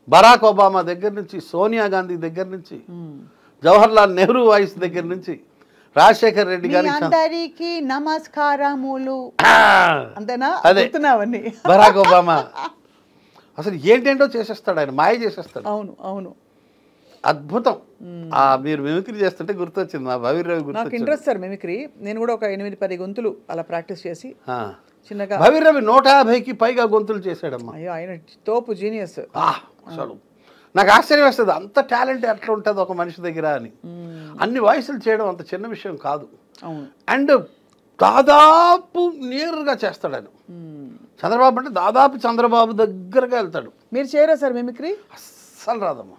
బరాక్ ఒబామా దగ్గర నుంచి, సోనియా గాంధీ దగ్గర నుంచి, జవహర్లాల్ నెహ్రూ వాయిస్ దగ్గర నుంచి, రాజశేఖర్ రెడ్డి గారి అందరికీ నమస్కారములు, అంతేనా? అదే బరాక్ ఒబామా. అసలు ఏంటేంటో చేసేస్తాడు ఆయన, మాయ చేసేస్తాడు. అవును అవును, అద్భుతం. మీరు మిమిక్రీ చేస్తుంటే గుర్తొచ్చింది మా భవిరవి. నాకు ఇంట్రెస్ట్ సార్ మిమిక్రీ. నేను కూడా ఒక 8-10 గొంతులు అలా ప్రాక్టీస్ చేసి చిన్నగా. భవిరవి 150కి పైగా గొంతులు చేశాడమ్మా. అయ్యో, ఆయన తోపు జీనియస్. అసలు నాకు ఆశ్చర్యం వేస్తుంది, అంత టాలెంట్ ఎట్లా ఉంటుంది ఒక మనిషి దగ్గర అని. అన్ని వాయిస్లు చేయడం అంత చిన్న విషయం కాదు. అండ్ దాదాపు నేరుగా చేస్తాడు ఆయన. చంద్రబాబు అంటే దాదాపు చంద్రబాబు దగ్గరగా వెళ్తాడు. మీరు చేయరా సార్ మిమిక్రీ? అస్సలు రాదమ్మా,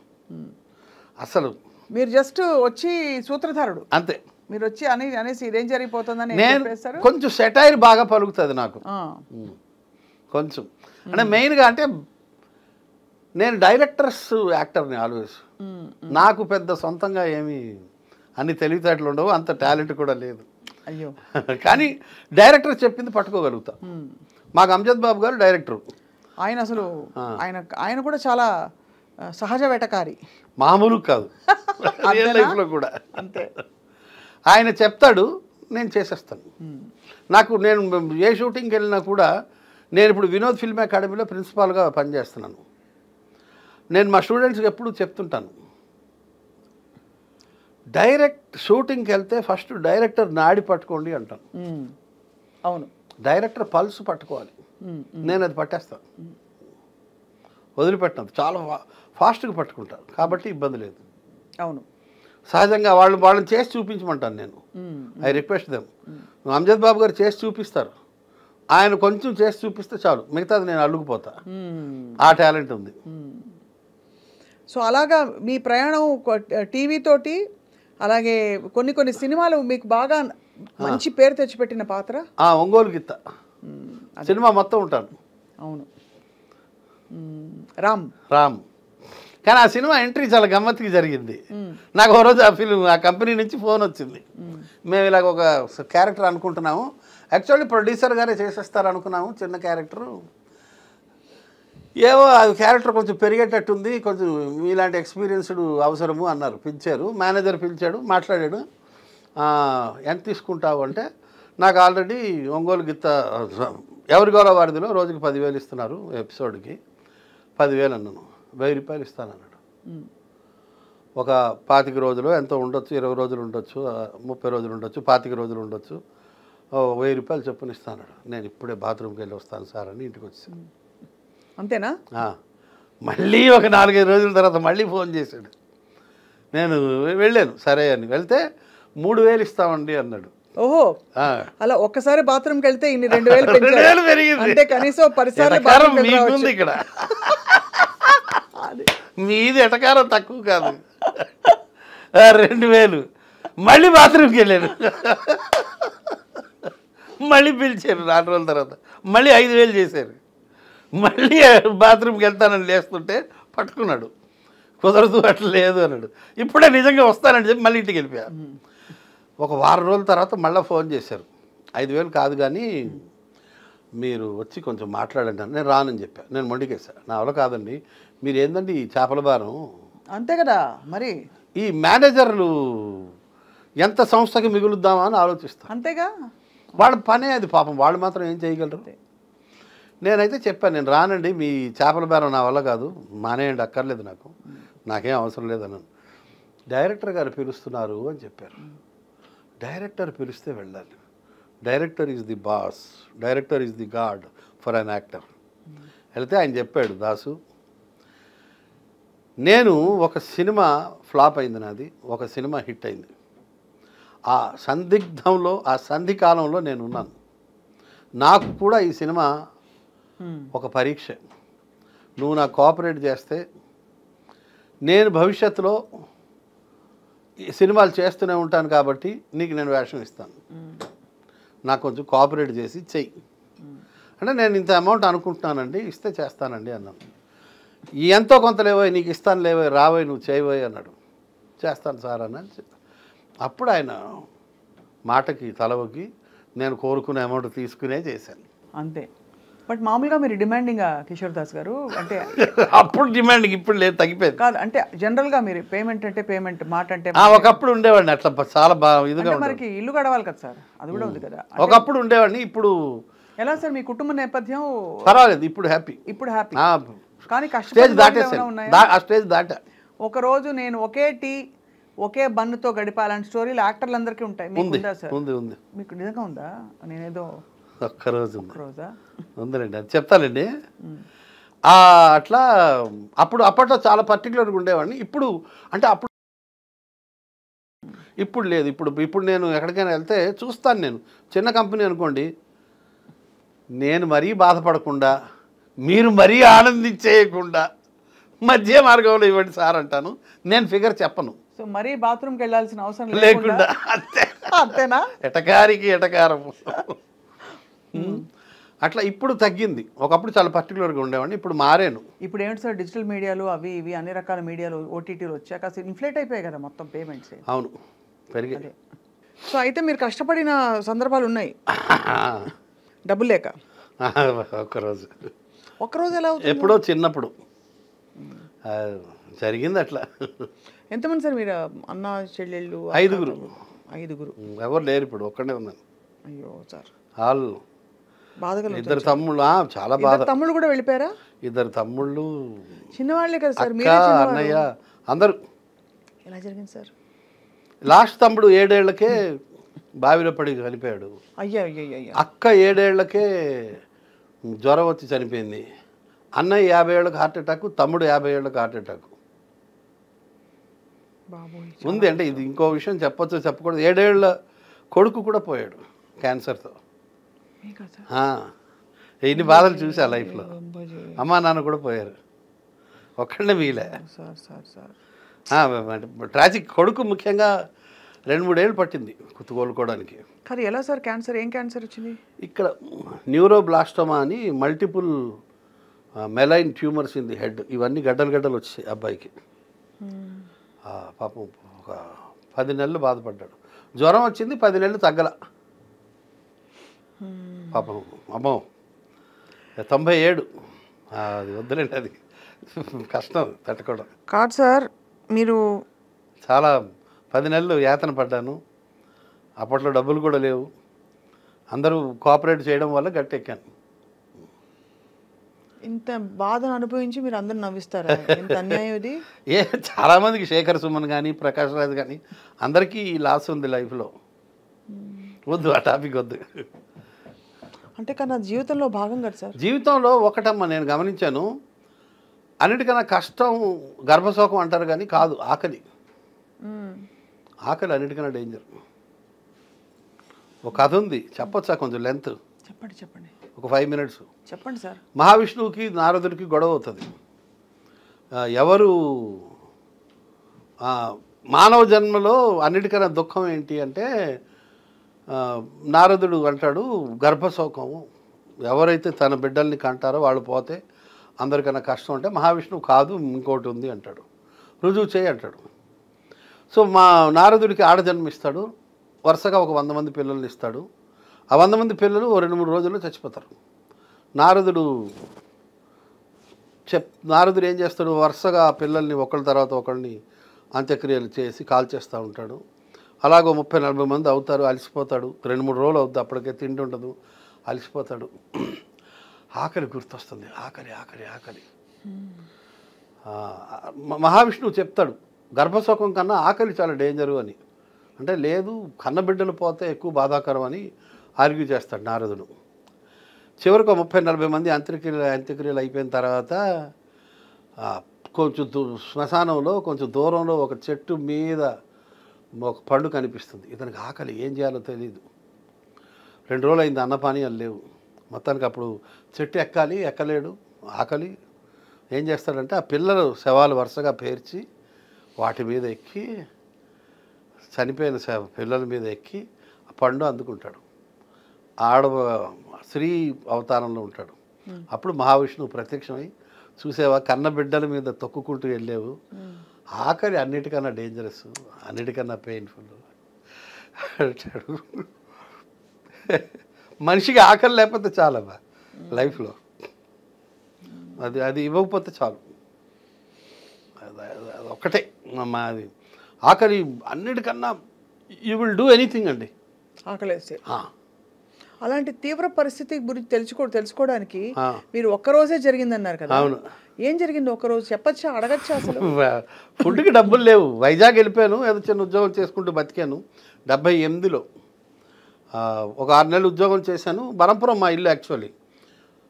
అసలు. మీరు జస్ట్ వచ్చి సూత్రధారుడు అంతే. మీరు వచ్చి అనేసి ఇదేం జరిగిపోతుందని నేను కొంచెం సెటైర్ బాగా పలుకుతుంది నాకు కొంచెం. అంటే మెయిన్గా అంటే నేను డైరెక్టర్స్ యాక్టర్ని ఆల్వేస్. నాకు పెద్ద సొంతంగా ఏమి అన్ని తెలివితేటలు ఉండవు, అంత టాలెంట్ కూడా లేదు. అయ్యో. కానీ డైరెక్టర్ చెప్పింది పట్టుకోగలుగుతా. మాకు అంజద్ బాబు గారు డైరెక్టర్. ఆయన అసలు ఆయన కూడా చాలా సహజ వేటకారి, మామూలు కాదు రియల్ లైఫ్లో కూడా అంతే. ఆయన చెప్తాడు, నేను చేసేస్తాను. నేను ఏ షూటింగ్కి వెళ్ళినా కూడా, నేను ఇప్పుడు వినోద్ ఫిల్మ్ అకాడమీలో ప్రిన్సిపాల్గా పనిచేస్తున్నాను. నేను మా స్టూడెంట్స్కి ఎప్పుడు చెప్తుంటాను, డైరెక్ట్ షూటింగ్కి వెళ్తే ఫస్ట్ డైరెక్టర్ నాడి పట్టుకోండి అంటాను. అవును, డైరెక్టర్ పల్స్ పట్టుకోవాలి. నేను అది పట్టేస్తాను, వదిలిపెట్టినది చాలా ఫాస్ట్గా పట్టుకుంటాను, కాబట్టి ఇబ్బంది లేదు. అవును, సహజంగా వాళ్ళని చేసి చూపించమంటాను నేను. I request them. Amjad Babu garu చేసి చూపిస్తారు, ఆయన కొంచెం చేసి చూపిస్తే చాలు, మిగతాది నేను అల్లుకుపోతా. ఆ టాలెంట్ ఉంది. సో అలాగా మీ ప్రయాణం టీవీ తోటి, అలాగే కొన్ని కొన్ని సినిమాలు మీకు బాగా మంచి పేరు తెచ్చిపెట్టిన పాత్ర ఒంగోలు గిత్త సినిమా మొత్తం ఉంటాను. అవును, రామ్. కానీ ఆ సినిమా ఎంట్రీ చాలా గమ్మత్తుగా జరిగింది. నాకు ఓ రోజు ఆ కంపెనీ నుంచి ఫోన్ వచ్చింది, మేము ఇలాగ ఒక క్యారెక్టర్ అనుకుంటున్నాము, యాక్చువల్లీ ప్రొడ్యూసర్ గారే చేసేస్తారు అనుకున్నాము, చిన్న క్యారెక్టరు, ఏవో అది క్యారెక్టర్ కొంచెం పెరిగేటట్టుంది, కొంచెం మీలాంటి ఎక్స్పీరియన్స్డ్ అవసరము అన్నారు. పిలిచారు, మేనేజర్ పిలిచాడు, మాట్లాడాడు. ఎంత తీసుకుంటావు అంటే, నాకు ఆల్రెడీ ఒంగోలు గిత్త ఎవరి గౌరవ వారిదిలో రోజుకి 10,000 ఇస్తున్నారు, ఎపిసోడ్కి 10,000 అన్నాను. 1000 రూపాయలు ఇస్తానన్నాడు. ఒక 25 రోజులు ఎంతో ఉండొచ్చు, 20 రోజులు ఉండొచ్చు, 30 రోజులు ఉండొచ్చు, 25 రోజులు ఉండొచ్చు, 1000 రూపాయలు చొప్పున ఇస్తానన్నాడు. నేను ఇప్పుడే బాత్రూమ్కి వెళ్ళి వస్తాను సార్ అని ఇంటికి వచ్చాను. అంతేనా? మళ్ళీ ఒక 4-5 రోజుల తర్వాత మళ్ళీ ఫోన్ చేశాడు. నేను వెళ్ళాను, సరే అని. వెళ్తే 3,000 ఇస్తామండి అన్నాడు. ఓహో, అలా ఒక్కసారి బాత్రూమ్కి వెళ్తే ఇన్ని 2,000 పెరిగింది. అంటే కనీసం 10 సార్లు మీకుంది ఇక్కడ, మీది ఎటకారం తక్కువ కాదు. 2,000 మళ్ళీ బాత్రూమ్కి వెళ్ళాను, మళ్ళీ పిలిచారు 4 రోజుల తర్వాత, మళ్ళీ 5,000 చేశారు. మళ్ళీ బాత్రూమ్కి వెళ్తానని లేస్తుంటే పట్టుకున్నాడు, కుదరదు అట్లా లేదు అన్నాడు. ఇప్పుడే నిజంగా వస్తానని చెప్పి మళ్ళీ ఇంటికి వెళ్ళిపోయా. ఒక వారం రోజుల తర్వాత మళ్ళీ ఫోన్ చేశారు, 5,000 కాదు కానీ మీరు వచ్చి కొంచెం మాట్లాడండి అని. నేను రానని చెప్పాను, నేను మొండికేసాను, నా వల్ల కాదండి. మీరు ఏందండి ఈ చేపల భారం, అంతే కదా మరి. ఈ మేనేజర్లు ఎంత సంస్థకి మిగులుద్దామా అని ఆలోచిస్తాను. అంతేగా, వాళ్ళ పనే అది, పాపం వాళ్ళు మాత్రం ఏం చేయగలరు. నేనైతే చెప్పాను, నేను రానండి, మీ చేపల బేరం నా వల్ల కాదు, మానేయండి, అక్కర్లేదు, నాకేం అవసరం లేదన్నాను. డైరెక్టర్ గారు పిలుస్తున్నారు అని చెప్పారు. డైరెక్టర్ పిలిస్తే వెళ్ళాలి. Director is the boss, director is the God for an actor. వెళ్తే ఆయన చెప్పాడు, దాసు, నేను ఒక సినిమా ఫ్లాప్ అయింది నాది, ఒక సినిమా హిట్ అయింది, ఆ సందిగ్ధంలో, ఆ సంధి కాలంలో నేను ఉన్నాను. నాకు కూడా ఈ సినిమా ఒక పరీక్ష. నువ్వు నాకు కోఆపరేట్ చేస్తే నేను భవిష్యత్తులో ఈ సినిమాలు చేస్తూనే ఉంటాను, కాబట్టి నీకు నేను వేషం ఇస్తాను, నాకు కొంచెం కోఆపరేట్ చేసి చెయ్యి అంటే, నేను ఇంత అమౌంట్ అనుకుంటున్నానండి, ఇస్తే చేస్తానండి అన్నాను. ఎంతో కొంత లేవోయ్, నీకు ఇస్తాను లేవోయ్, రావోయ్, నువ్వు చేయబోయ్ అన్నాడు. చేస్తాను సార్ అని చెప్పి అప్పుడు ఆయన మాటకి తలవకి నేను కోరుకునే అమౌంట్ తీసుకునే చేశాను. అంతే. బట్ మామూలుగా మీరు డిమాండింగ్ కిషోర్ దాస్ గారు అంటే అప్పుడు డిమాండింగ్, ఇప్పుడు లేదు, తగ్గిపోయింది. కాదు అంటే జనరల్గా మీరు పేమెంట్ అంటే పేమెంట్, మాట అంటే ఒకప్పుడు ఉండేవాడిని అట్లా, చాలా బాగా ఇదిగా. మనకి ఇల్లు గడవాలి కదా సార్, అది కూడా ఉంది కదా. ఒకప్పుడు ఉండేవాడిని, ఇప్పుడు ఎలా సార్ మీ కుటుంబ నేపథ్యం? పర్వాలేదు, ఇప్పుడు హ్యాపీ. ఇప్పుడు హ్యాపీ. కానీ స్టేజ్ దాటేసాను, ఆ స్టేజ్ దాటా. ఒకరోజు నేను ఒకే టీ ఒకే బన్నుతో గడిపాలని స్టోరీలు యాక్టర్లందరికీ ఉంటాయి, మీకు ఉందా సార్? ఉంది. మీకు నిజంగా ఉందా? నేనేదో ఒక్కరోజా ఉందండి, అది చెప్తానండి. అట్లా అప్పట్లో చాలా పర్టికులర్గా ఉండేవాడిని. ఇప్పుడు అంటే ఇప్పుడు లేదు. ఇప్పుడు నేను ఎక్కడికైనా వెళ్తే చూస్తాను. నేను చిన్న కంపెనీ అనుకోండి, నేను మరీ బాధపడకుండా, మీరు మరీ ఆనందించేయకుండా మధ్య మార్గంలో ఇవ్వండి సార్ అంటాను. నేను ఫిగర్ చెప్పను. సో మరీ బాత్రూమ్కి వెళ్ళాల్సిన అవసరం లేకుండా, అంతేనా? ఎటకారికి ఎటకారము అట్లా. ఇప్పుడు తగ్గింది. ఒకప్పుడు చాలా పర్టికులర్గా ఉండేవాడిని, ఇప్పుడు మారాను. ఇప్పుడు ఏంటి సార్, డిజిటల్ మీడియాలు అవి ఇవి అన్ని రకాల మీడియాలు, ఓటీటీలు వచ్చాక అసలు ఇన్ఫ్లేట్ అయిపోయాయి కదా మొత్తం పేమెంట్స్. అవును, పెరిగాయి. సో అయితే మీరు కష్టపడిన సందర్భాలు ఉన్నాయి డబ్బులు లేక? ఒక్కరోజు ఒక్కరోజు ఎలా అవుతుంది? ఎప్పుడో చిన్నప్పుడు ఆ, జరిగింది అట్లా. ఎంతమంది సార్ మీరు అన్న చెల్లెళ్ళు? 5గురు. 5గురు. ఎవరు లేరు ఇప్పుడు, ఒక్కడే ఉన్నాను. అయ్యో సార్, వాళ్ళు బాధగా. 2 తమ్ముళ్ళు. చాలా బాధ. తమ్ముళ్ళు కూడా వెళ్ళిపోయారా? 2 తమ్ముళ్ళు, చిన్నవాళ్ళే కదా సార్, అక్క, మీరే చిన్నవాళ్ళు. అన్నయ్య అందరూ. ఎలా జరిగింది సార్? లాస్ట్ తమ్ముడు 7 ఏళ్లకే బావిలో పడి చనిపోయాడు. అయ్యా అయ్యా అయ్యా. అక్క 7 ఏళ్లకే జ్వరం వచ్చి చనిపోయింది. అన్నయ్య 50 ఏళ్ళకి హార్ట్ అటాక్, తమ్ముడు 50 ఏళ్ళకి హార్ట్ అటాక్ బాబోయ్. ఉంది. అంటే ఇది ఇంకో విషయం చెప్పొచ్చు చెప్పకూడదు, 7 ఏళ్ళ కొడుకు కూడా పోయాడు క్యాన్సర్తో. మీకా సార్? ఎన్ని బాధలు చూసా లైఫ్లో. అమ్మా నాన్న కూడా పోయారు, ఒక్కడే మిగిలే. Sir sir sir tragic. కొడుకు ముఖ్యంగా 2-3 ఏళ్ళు పట్టింది కోలుకోవడానికి. కానీ ఎలా సార్ క్యాన్సర్? ఏం క్యాన్సర్ వచ్చింది? ఇక్కడ న్యూరోబ్లాస్టోమా అని multiple మెలైన్ tumours in the head. ఇవన్నీ గడ్డలు గడ్డలు వచ్చాయి అబ్బాయికి. పాపం ఒక 10 నెలలు బాధపడ్డాడు. జ్వరం వచ్చింది, 10 నెలలు తగ్గల పాపం. అమ్మో 97. అది వద్దులేండి, అది కష్టం తట్టుకోవడం. కాదు సార్, మీరు చాలా 10 నెలలు యాతన పడ్డాను. అప్పట్లో డబ్బులు కూడా లేవు, అందరూ కోఆపరేట్ చేయడం వల్ల గట్టెక్కాను. ఇంత బాధను అనుభవించి మీరు అందరూ నవ్విస్తారా? ఇంత అన్యాయం ఇది. చాలామందికి శేఖర్ సుమన్ కానీ ప్రకాష్ రాజ్ కానీ అందరికీ లాస్ ఉంది లైఫ్లో. వద్దు, ఆ టాపిక్ వద్దు. అంటే కానీ నా జీవితంలో భాగం కదా సార్. జీవితంలో ఒకటమ్మా నేను గమనించాను, అన్నిటికన్నా కష్టం గర్భశోకం అంటారు కానీ కాదు, ఆకలి. ఆకలి అన్నిటికన్నా డేంజర్. ఒక కథ ఉంది, చెప్పొచ్చా? కొంచెం లెంత్. చెప్పండి చెప్పండి. ఒక 5 minutes. చెప్పండి సార్. మహావిష్ణువుకి నారదుడికి గొడవ అవుతుంది. ఎవరు మానవ జన్మలో అన్నిటికన్నా దుఃఖం ఏంటి అంటే, నారదుడు అంటాడు గర్భశోకం. ఎవరైతే తన బిడ్డల్ని కంటారో వాళ్ళు పోతే అందరికన్నా కష్టం. అంటే మహావిష్ణువు కాదు, ఇంకోటి ఉంది అంటాడు. రుజువు చేయి అంటాడు. సో మా నారదుడికి ఆడజన్మిస్తాడు. వరుసగా ఒక 100 మంది పిల్లల్ని ఇస్తాడు. ఆ 100 మంది పిల్లలు 2-3 రోజుల్లో చచ్చిపోతారు. నారదుడు ఏం చేస్తాడు, వరుసగా ఆ పిల్లల్ని ఒకళ్ళ తర్వాత ఒకళ్ళని అంత్యక్రియలు చేసి కాల్చేస్తూ ఉంటాడు. అలాగో 30-40 మంది అవుతారు. అలసిపోతాడు. 2-3 రోజులు అవుతుంది, అప్పటికే తిండి ఉండదు, అలసిపోతాడు. ఆకలి గుర్తొస్తుంది. ఆకలి ఆకలి ఆకలి. మహావిష్ణువు చెప్తాడు గర్భశోకం కన్నా ఆకలి చాలా డేంజరు అని. అంటే లేదు, కన్నబిడ్డలు పోతే ఎక్కువ బాధాకరం అని ఆర్గ్యూ చేస్తాడు నారదుడు. చివరికి 30-40 మంది అంత్యక్రియలు అయిపోయిన తర్వాత కొంచెం శ్మశానంలో కొంచెం దూరంలో ఒక చెట్టు మీద ఒక పండు కనిపిస్తుంది. ఇతనికి ఆకలి, ఏం చేయాలో తెలియదు. 2 రోజులు అయింది, అన్నపానీయాలు లేవు. మొత్తానికి అప్పుడు చెట్టు ఎక్కాలి, ఎక్కలేడు, ఆకలి. ఏం చేస్తాడంటే ఆ పిల్లలు శవాలు వరుసగా పేర్చి వాటి మీద ఎక్కి, చనిపోయిన పిల్లల మీద ఎక్కి ఆ పండు అందుకుంటాడు. స్త్రీ అవతారంలో ఉంటాడు. అప్పుడు మహావిష్ణువు ప్రత్యక్షమై, చూసేవా కన్న బిడ్డల మీద తొక్కుకుంటూ వెళ్ళేవు, ఆకలి అన్నిటికన్నా డేంజరస్, అన్నిటికన్నా పెయిన్ఫుల్ అంటాడు. మనిషికి ఆకలి లేకపోతే చాలమ్మా లైఫ్లో, అది ఇవ్వకపోతే చాలు. అది ఒక్కటే మా అది ఆకలి అన్నిటికన్నా. యూ విల్ డూ ఎనీథింగ్ అండి ఆకలేస్తే. అలాంటి తీవ్ర పరిస్థితి గురించి తెలుసుకోవడానికి మీరు ఒక్కరోజే జరిగిందన్నారు కదా. అవును. ఏం జరిగింది ఒక్కరోజు చెప్పచ్చా, అడగచ్చా? అసలు ఫుడ్కి డబ్బులు లేవు. వైజాగ్ వెళ్ళిపోయాను, ఏదో చిన్న ఉద్యోగం చేసుకుంటూ బతికాను. 78లో ఒక 6 నెలలు ఉద్యోగం చేశాను. బరంపురం మా ఇల్లు. యాక్చువల్లీ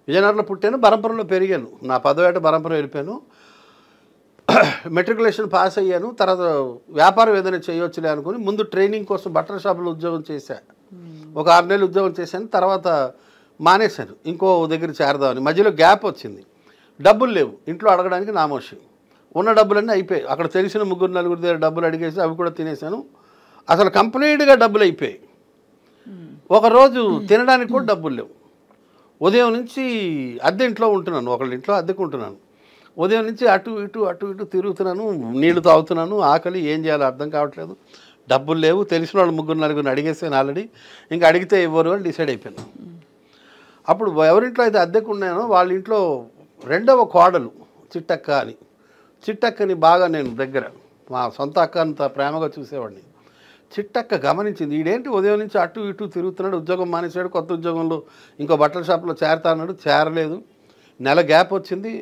విజయనగరంలో పుట్టాను, బరంపురంలో పెరిగాను. నా 10వ ఏట బరంపురం వెళ్ళిపోయాను. మెట్రికులేషన్ పాస్ అయ్యాను. తర్వాత వ్యాపారం ఏదైనా చేయొచ్చులే అనుకుని ముందు ట్రైనింగ్ కోసం బట్టల షాపులో ఉద్యోగం చేశాను. ఒక 6 నెలలు ఉద్యోగం చేశాను. తర్వాత మానేశాను, ఇంకో దగ్గర చేరదామని. మధ్యలో గ్యాప్ వచ్చింది. డబ్బులు లేవు, ఇంట్లో అడగడానికి నామోషి. ఉన్న డబ్బులన్నీ అయిపోయాయి. అక్కడ తెలిసిన 3-4 దగ్గర డబ్బులు అడిగేసి అవి కూడా తినేశాను. అసలు కంప్లీట్గా డబ్బులు అయిపోయాయి. ఒకరోజు తినడానికి కూడా డబ్బులు లేవు. ఉదయం నుంచి అద్దె ఇంట్లో ఉంటున్నాను, ఒకళ్ళ ఇంట్లో అద్దెకుంటున్నాను. ఉదయం నుంచి అటు ఇటు తిరుగుతున్నాను, నీళ్లు తాగుతున్నాను. ఆకలి, ఏం చేయాలో అర్థం కావట్లేదు. డబ్బులు లేవు. తెలిసిన వాళ్ళు 3-4 అడిగేసాను ఆల్రెడీ. ఇంకా అడిగితే ఇవ్వరు అని డిసైడ్ అయిపోయాను. అప్పుడు ఎవరింట్లో అయితే అద్దెకు ఉన్నానో వాళ్ళ ఇంట్లో రెండవ కోడలు చిట్టక్క అని. చిట్టక్కని బాగా నేను దగ్గర మా సొంత అక్క అంత ప్రేమగా చూసేవాడిని. చిట్టక్క గమనించింది, ఈడేంటి ఉదయం నుంచి అటు ఇటు తిరుగుతున్నాడు, ఉద్యోగం మానేశాడు, కొత్త ఉద్యోగంలో ఇంకో బట్టల షాప్లో చేరతా అన్నాడు, చేరలేదు. నెల గ్యాప్ వచ్చింది,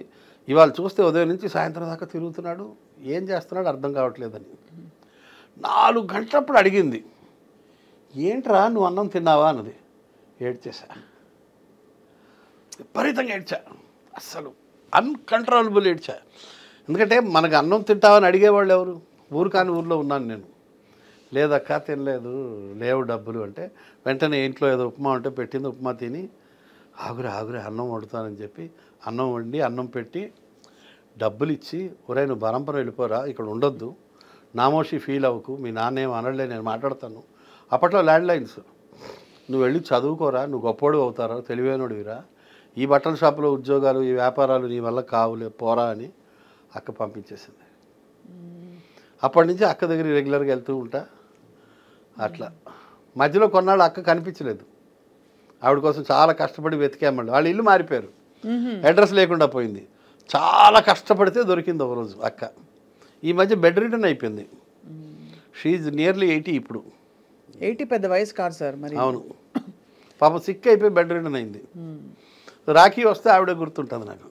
ఇవాళ చూస్తే ఉదయం నుంచి సాయంత్రం దాకా తిరుగుతున్నాడు, ఏం చేస్తున్నాడు అర్థం కావట్లేదని. 4 గంటలప్పుడు అడిగింది, ఏంట్రా నువ్వు అన్నం తిన్నావా అన్నది. ఏడ్చేసా, విపరీతంగా ఏడ్చా, అస్సలు అన్కంట్రోలబుల్ ఏడ్చా. ఎందుకంటే మనకు అన్నం తింటావని అడిగేవాళ్ళు ఎవరు? ఊరు కాని ఊర్లో ఉన్నాను నేను. లేదక్క తినలేదు, లేవు డబ్బులు అంటే వెంటనే ఇంట్లో ఏదో ఉప్మా ఉంటే పెట్టింది, ఉప్మా తిని ఆగురే అన్నం వండుతానని చెప్పి అన్నం వండి అన్నం పెట్టి డబ్బులు ఇచ్చి, ఒరే నువ్వు బరంపురం వెళ్ళిపోరా, ఇక్కడ ఉండొద్దు, నామోషి ఫీల్ అవ్వకు, మీ నాన్న ఏం అనలే, నేను మాట్లాడతాను. అప్పట్లో ల్యాండ్లైన్స్, నువ్వు వెళ్ళి చదువుకోరా, నువ్వు గొప్పోడు అవుతారా, తెలివైనడివిరా, ఈ బట్టల షాపులో ఉద్యోగాలు ఈ వ్యాపారాలు నీ వల్ల కావులే, పోరా అని అక్క పంపించేసింది. అప్పటి నుంచి అక్క దగ్గర రెగ్యులర్గా వెళ్తూ ఉంటా. అట్లా మధ్యలో కొన్నాళ్ళు అక్క కనిపించలేదు, ఆవిడ కోసం చాలా కష్టపడి వెతికామండి. వాళ్ళ ఇల్లు మారిపోయారు, అడ్రస్ లేకుండా పోయింది. చాలా కష్టపడితే దొరికింది ఒకరోజు అక్క. ఈ మధ్య బెడ్ రిటర్న్ అయిపోయింది. షీఈ్ నియర్లీ 80 ఇప్పుడు. 80 పెద్ద వయసు కాదు సార్ మరి. అవును, పాపం సిక్ అయిపోయి బెడ్ రిటర్న్ అయింది. రాఖీ వస్తే ఆవిడే గుర్తుంటుంది నాకు,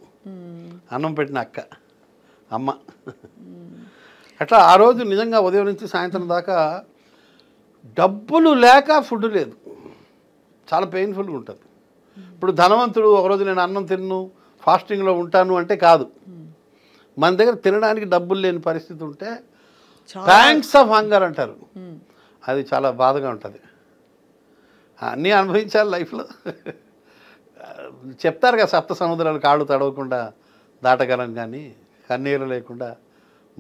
అన్నం పెట్టిన అక్క, అమ్మ. అట్లా ఆ రోజు నిజంగా ఉదయం నుంచి సాయంత్రం దాకా డబ్బులు లేక ఫుడ్ లేదు, చాలా పెయిన్ఫుల్గా ఉంటుంది. ఇప్పుడు ధనవంతుడు ఒకరోజు నేను అన్నం తిన్ను ఫాస్టింగ్లో ఉంటాను అంటే కాదు, మన దగ్గర తినడానికి డబ్బులు లేని పరిస్థితి ఉంటే థ్యాంక్స్ ఆఫ్ హంగర్ అంటారు, అది చాలా బాధగా ఉంటుంది. అన్నీ అనుభవించాలి లైఫ్లో. చెప్తారు కదా, 7 సముద్రాలు కాళ్ళు తడవకుండా దాటగలం, కానీ కన్నీరు లేకుండా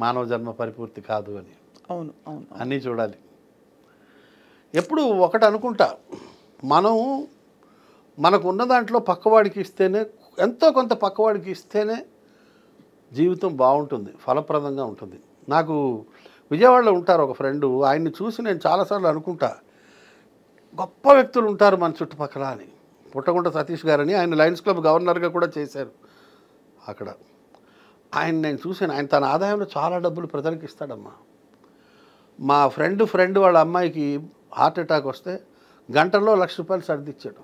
మానవ జన్మ పరిపూర్తి కాదు అని. అవును అవును, అన్నీ చూడాలి. ఎప్పుడు ఒకటి అనుకుంటా, మనకు ఉన్న దాంట్లో పక్కవాడికి ఇస్తేనే, ఎంతో కొంత పక్కవాడికి ఇస్తేనే జీవితం బాగుంటుంది, ఫలప్రదంగా ఉంటుంది. నాకు విజయవాడలో ఉంటారు ఒక ఫ్రెండు, ఆయన్ని చూసి నేను చాలాసార్లు అనుకుంటా, గొప్ప వ్యక్తులు ఉంటారు మన చుట్టుపక్కల అని. పుట్టగుంట సతీష్ గారని, ఆయన లయన్స్ క్లబ్ గవర్నర్గా కూడా చేశారు అక్కడ. ఆయన నేను చూశాను, ఆయన తన ఆదాయంలో చాలా డబ్బులు ప్రజలకు ఇస్తాడమ్మా. మా ఫ్రెండ్ వాళ్ళ అమ్మాయికి హార్ట్ అటాక్ వస్తే గంటల్లో ₹1,00,000 సర్దిచ్చాడు.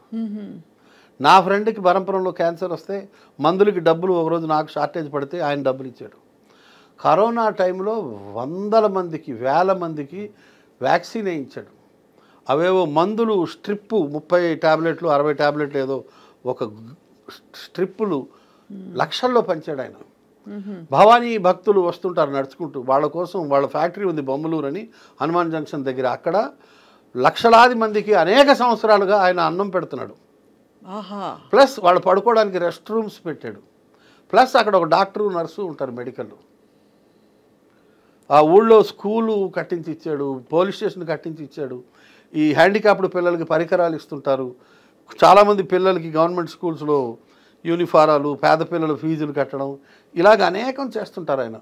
నా ఫ్రెండ్కి బరంపురంలో క్యాన్సర్ వస్తే మందులకి డబ్బులు ఒకరోజు నాకు షార్టేజ్ పడితే ఆయన డబ్బులు ఇచ్చాడు. కరోనా టైంలో 100 మందికి 1000 మందికి వ్యాక్సిన్ వేయించాడు. అవేవో మందులు స్ట్రిప్పు 30 టాబ్లెట్లు 60 టాబ్లెట్లు ఏదో ఒక స్ట్రిప్పులు లక్షల్లో పంచాడు ఆయన. భవానీ భక్తులు వస్తుంటారు నడుచుకుంటూ, వాళ్ళ కోసం వాళ్ళ ఫ్యాక్టరీ ఉంది బొమ్మలూరు అని, హనుమాన్ జంక్షన్ దగ్గర. అక్కడ లక్షలాది మందికి అనేక సంవత్సరాలుగా ఆయన అన్నం పెడుతున్నాడు. ప్లస్ వాళ్ళు పడుకోవడానికి రెస్ట్ రూమ్స్ పెట్టాడు. ప్లస్ అక్కడ ఒక డాక్టరు నర్సు ఉంటారు మెడికల్. ఆ ఊళ్ళో స్కూలు కట్టించి ఇచ్చాడు, పోలీస్ స్టేషన్ కట్టించి ఇచ్చాడు. ఈ హ్యాండిక్యాప్డ్ పిల్లలకి పరికరాలు ఇస్తుంటారు. చాలామంది పిల్లలకి గవర్నమెంట్ స్కూల్స్లో యూనిఫారాలు, పేద పిల్లల ఫీజులు కట్టడం, ఇలాగ అనేకం చేస్తుంటారు ఆయన.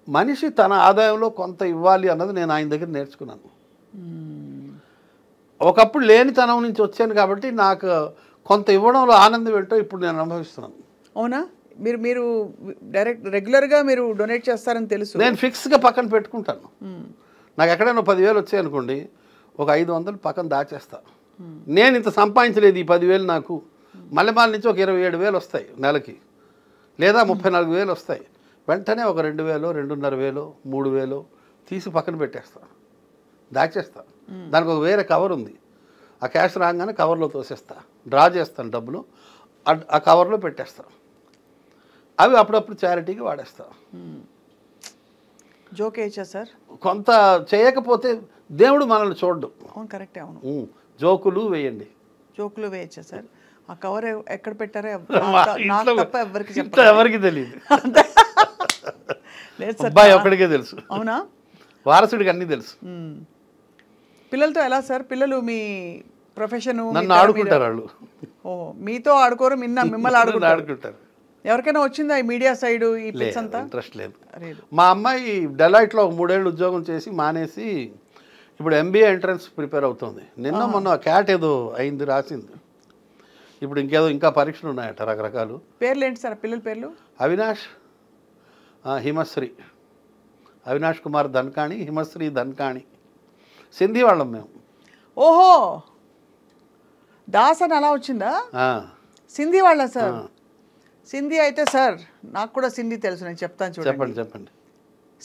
మనిషి తన ఆదాయంలో కొంత ఇవ్వాలి అన్నది నేను ఆయన దగ్గర నేర్చుకున్నాను. ఒకప్పుడు లేనితనం నుంచి వచ్చాను కాబట్టి నాకు కొంత ఇవ్వడంలో ఆనందం ఏంటో ఇప్పుడు నేను అనుభవిస్తున్నాను. అవునా? మీరు రెగ్యులర్గా మీరు డొనేట్ చేస్తారని తెలుసు. నేను ఫిక్స్గా పక్కన పెట్టుకుంటాను. నాకు ఎక్కడైనా 10,000 వచ్చాయనుకోండి, ఒక 500 పక్కన దాచేస్తా. నేను ఇంత సంపాదించలేదు, ఈ 10,000 నాకు మల్లెమాల నుంచి ఒక 27,000 వస్తాయి నెలకి, లేదా 34,000 వస్తాయి. వెంటనే ఒక 2,000, 2,500, 3,000 తీసి పక్కన పెట్టేస్తా, దాచేస్తా. దానికి ఒక వేరే కవర్ ఉంది, ఆ క్యాష్ రాగానే కవర్లో తోసేస్తా, డ్రా చేస్తాను డబ్బులు, ఆ కవర్లో పెట్టేస్తా. అవి అప్పుడప్పుడు చారిటీకి వాడేస్తా. జోక్ వేయచ్చా సార్? కొంత చేయకపోతే దేవుడు మనల్ని చూడడు. అవును, కరెక్టే. అవును, జోకులు వేయండి. జోకులు వేయచ్చా సార్? ఆ కవర్ ఎక్కడ పెట్టారో ఎవరికి తెలియదు, అబ్బాయి ఒక్కడికే తెలుసు. అవునా? వారసుడికి అన్నీ తెలుసు. పిల్లలతో ఎలా సార్? పిల్లలు మీ ప్రొఫెషన్ నన్ను ఆడుకుంటారు వాళ్ళు. ఓహో, మీతో ఆడుకోరు, మిమ్మల్ని ఆడుకుంటారు. ఎవరికైనా వచ్చిందా ఈ మీడియా సైడ్ ఈ పిక్స్ అంతా? ఇంట్రెస్ట్ లేదు. మా అమ్మాయి డెలాయిట్లో ఒక 3 ఏళ్ళు ఉద్యోగం చేసి మానేసి ఇప్పుడు MBA ఎంట్రన్స్ ప్రిపేర్ అవుతుంది. నిన్న మొన్న క్యాట్ ఏదో అయింది, రాసింది. ఇప్పుడు ఇంకా పరీక్షలు ఉన్నాయట రకరకాలు. పేర్లు ఏంటి సార్ పిల్లల పేర్లు? అవినాష్, హిమశ్రీ, అవినాష్ కుమార్ ధన్కాణి, హిమశ్రీ ధన్కాణి. సింధీ వాళ్ళం మేము. ఓహో, దాస్ అని అలా వచ్చిందా? సింధీ వాళ్ళ సార్? సింధీ అయితే సార్ నాకు కూడా సింధీ తెలుసు, నేను చెప్తాను చూడండి. చెప్పండి.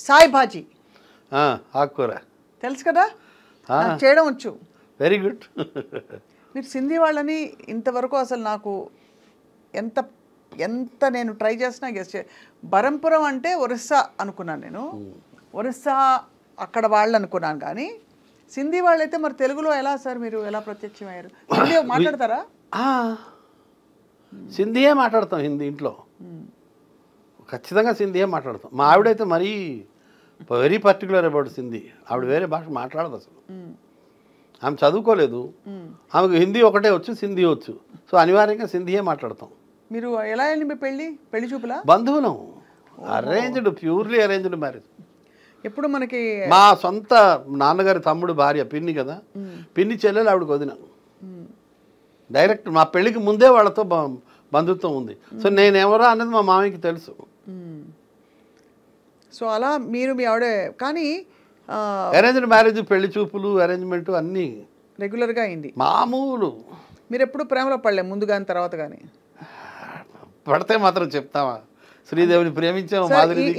సాయి భాజీ ఆకుకూర తెలుసు కదా, నాకు చేయడం వచ్చు. Very good. మీరు సింధీ వాళ్ళని ఇంతవరకు అసలు నాకు ఎంత ఎంత నేను ట్రై చేసినా గెస్ట్ బరంపురం అంటే ఒరిస్సా అనుకున్నాను నేను, ఒరిస్సా అక్కడ వాళ్ళు అనుకున్నాను. కానీ సింధీ వాళ్ళైతే మరి తెలుగులో ఎలా సార్ మీరు ఎలా ప్రత్యక్షమయ్యారు? హిందీ మాట్లాడతారా? సింధీయే మాట్లాడతాం హిందీ ఇంట్లో, ఖచ్చితంగా సింధీయే మాట్లాడతాం. మా ఆవిడైతే మరీ వెరీ పర్టికులర్ అబౌట్ సింధీ. ఆవిడ వేరే భాష మాట్లాడదు అసలు. ఆమె చదువుకోలేదు, ఆమెకు హిందీ ఒకటే వచ్చు, సింధీ వచ్చు. సో అనివార్యంగా సింధీయే మాట్లాడతాం. మీరు ఎలా వెళ్ళి మీ పెళ్లి చూపులా? బంధువులం, అరేంజ్డ్, ప్యూర్లీ అరేంజ్డ్ మ్యారేజ్. ఎప్పుడు మనకి మా సొంత నాన్నగారి తమ్ముడు భార్య పిన్ని కదా, పిన్ని చెల్లెలు ఆవిడకి వదిన. డైరెక్ట్ మా పెళ్ళికి ముందే వాళ్ళతో బంధుత్వం ఉంది. సో నేనెవరో అన్నది మా మామయ్యకి తెలుసు. సో అలా మీరు మీ ఆవిడే. కానీ అరేంజ్డ్ మ్యారేజ్, పెళ్లి చూపులు, అరేంజ్మెంట్ అన్నీ రెగ్యులర్గా అయింది. మామూలు. మీరు ఎప్పుడు ప్రేమలో పడలే, ముందు కానీ తర్వాత కానీ? పడితే మాత్రం చెప్తావా? శ్రీదేవిని ప్రేమించాము,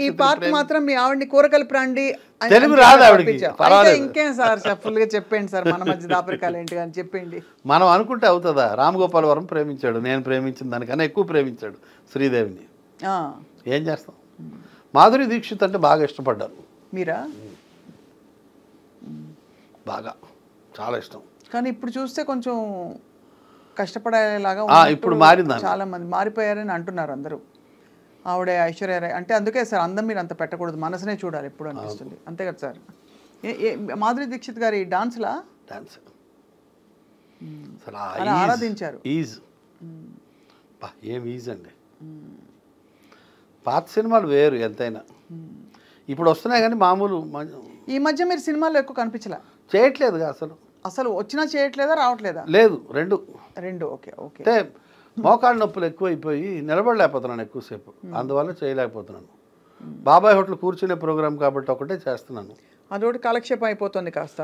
ఈ పార్ట్ మాత్రం మీ ఆవిడని కూరగాయల ప్రాండి తెలుగు రాదు ఆవిడకి. ఇంకేం సార్ ఫుల్గా చెప్పండి సార్, మన మధ్య దాపరికాలు ఏంటి అని చెప్పండి. మనం అనుకుంటే అవుతుందా? రామగోపాల్ వరం ప్రేమించాడు, నేను ప్రేమించిన దానికన్నా ఎక్కువ ప్రేమించాడు శ్రీదేవిని. ఏం చేస్తాం? మాధురి దీక్షిత్ అంటే బాగా ఇష్టపడ్డాను. మీరా? బాగా చాలా ఇష్టం. కానీ ఇప్పుడు చూస్తే కొంచెం కష్టపడేలాగా ఇప్పుడు మారింది. చాలా మంది మారిపోయారని అంటున్నారు అందరూ. ఆవిడ ఐశ్వర్య రాయ్ అంటే అందుకే సార్ అందం మీరు అంత పెట్టకూడదు, మనసునే చూడాలి ఎప్పుడు అనిపిస్తుంది. అంతే కదా సార్? మాధురి దీక్షిత్ గారి డాన్స్లా డాన్స్ ఆరాధించారు. ఈజ్ ఏం ఈజ్ అండి. పాత సినిమాలు వేరు ఎంతైనా, ఇప్పుడు వస్తున్నాయి కానీ మామూలు. ఈ మధ్య మీరు సినిమాల్లో ఎక్కువ కనిపించలే, చేయట్లేదుగా అసలు వచ్చినా చేయట్లేదా, రావట్లేదా? లేదు, రెండు. Okay okay. అంటే మోకాళ్ళ నొప్పులు ఎక్కువైపోయి నిలబడలేకపోతున్నాను ఎక్కువసేపు, అందువల్ల చేయలేకపోతున్నాను. బాబాయ్ హోటల్ కూర్చునే ప్రోగ్రామ్ కాబట్టి ఒకటే చేస్తున్నాను. అదొకటి కాలక్షేపం అయిపోతుంది కాస్త.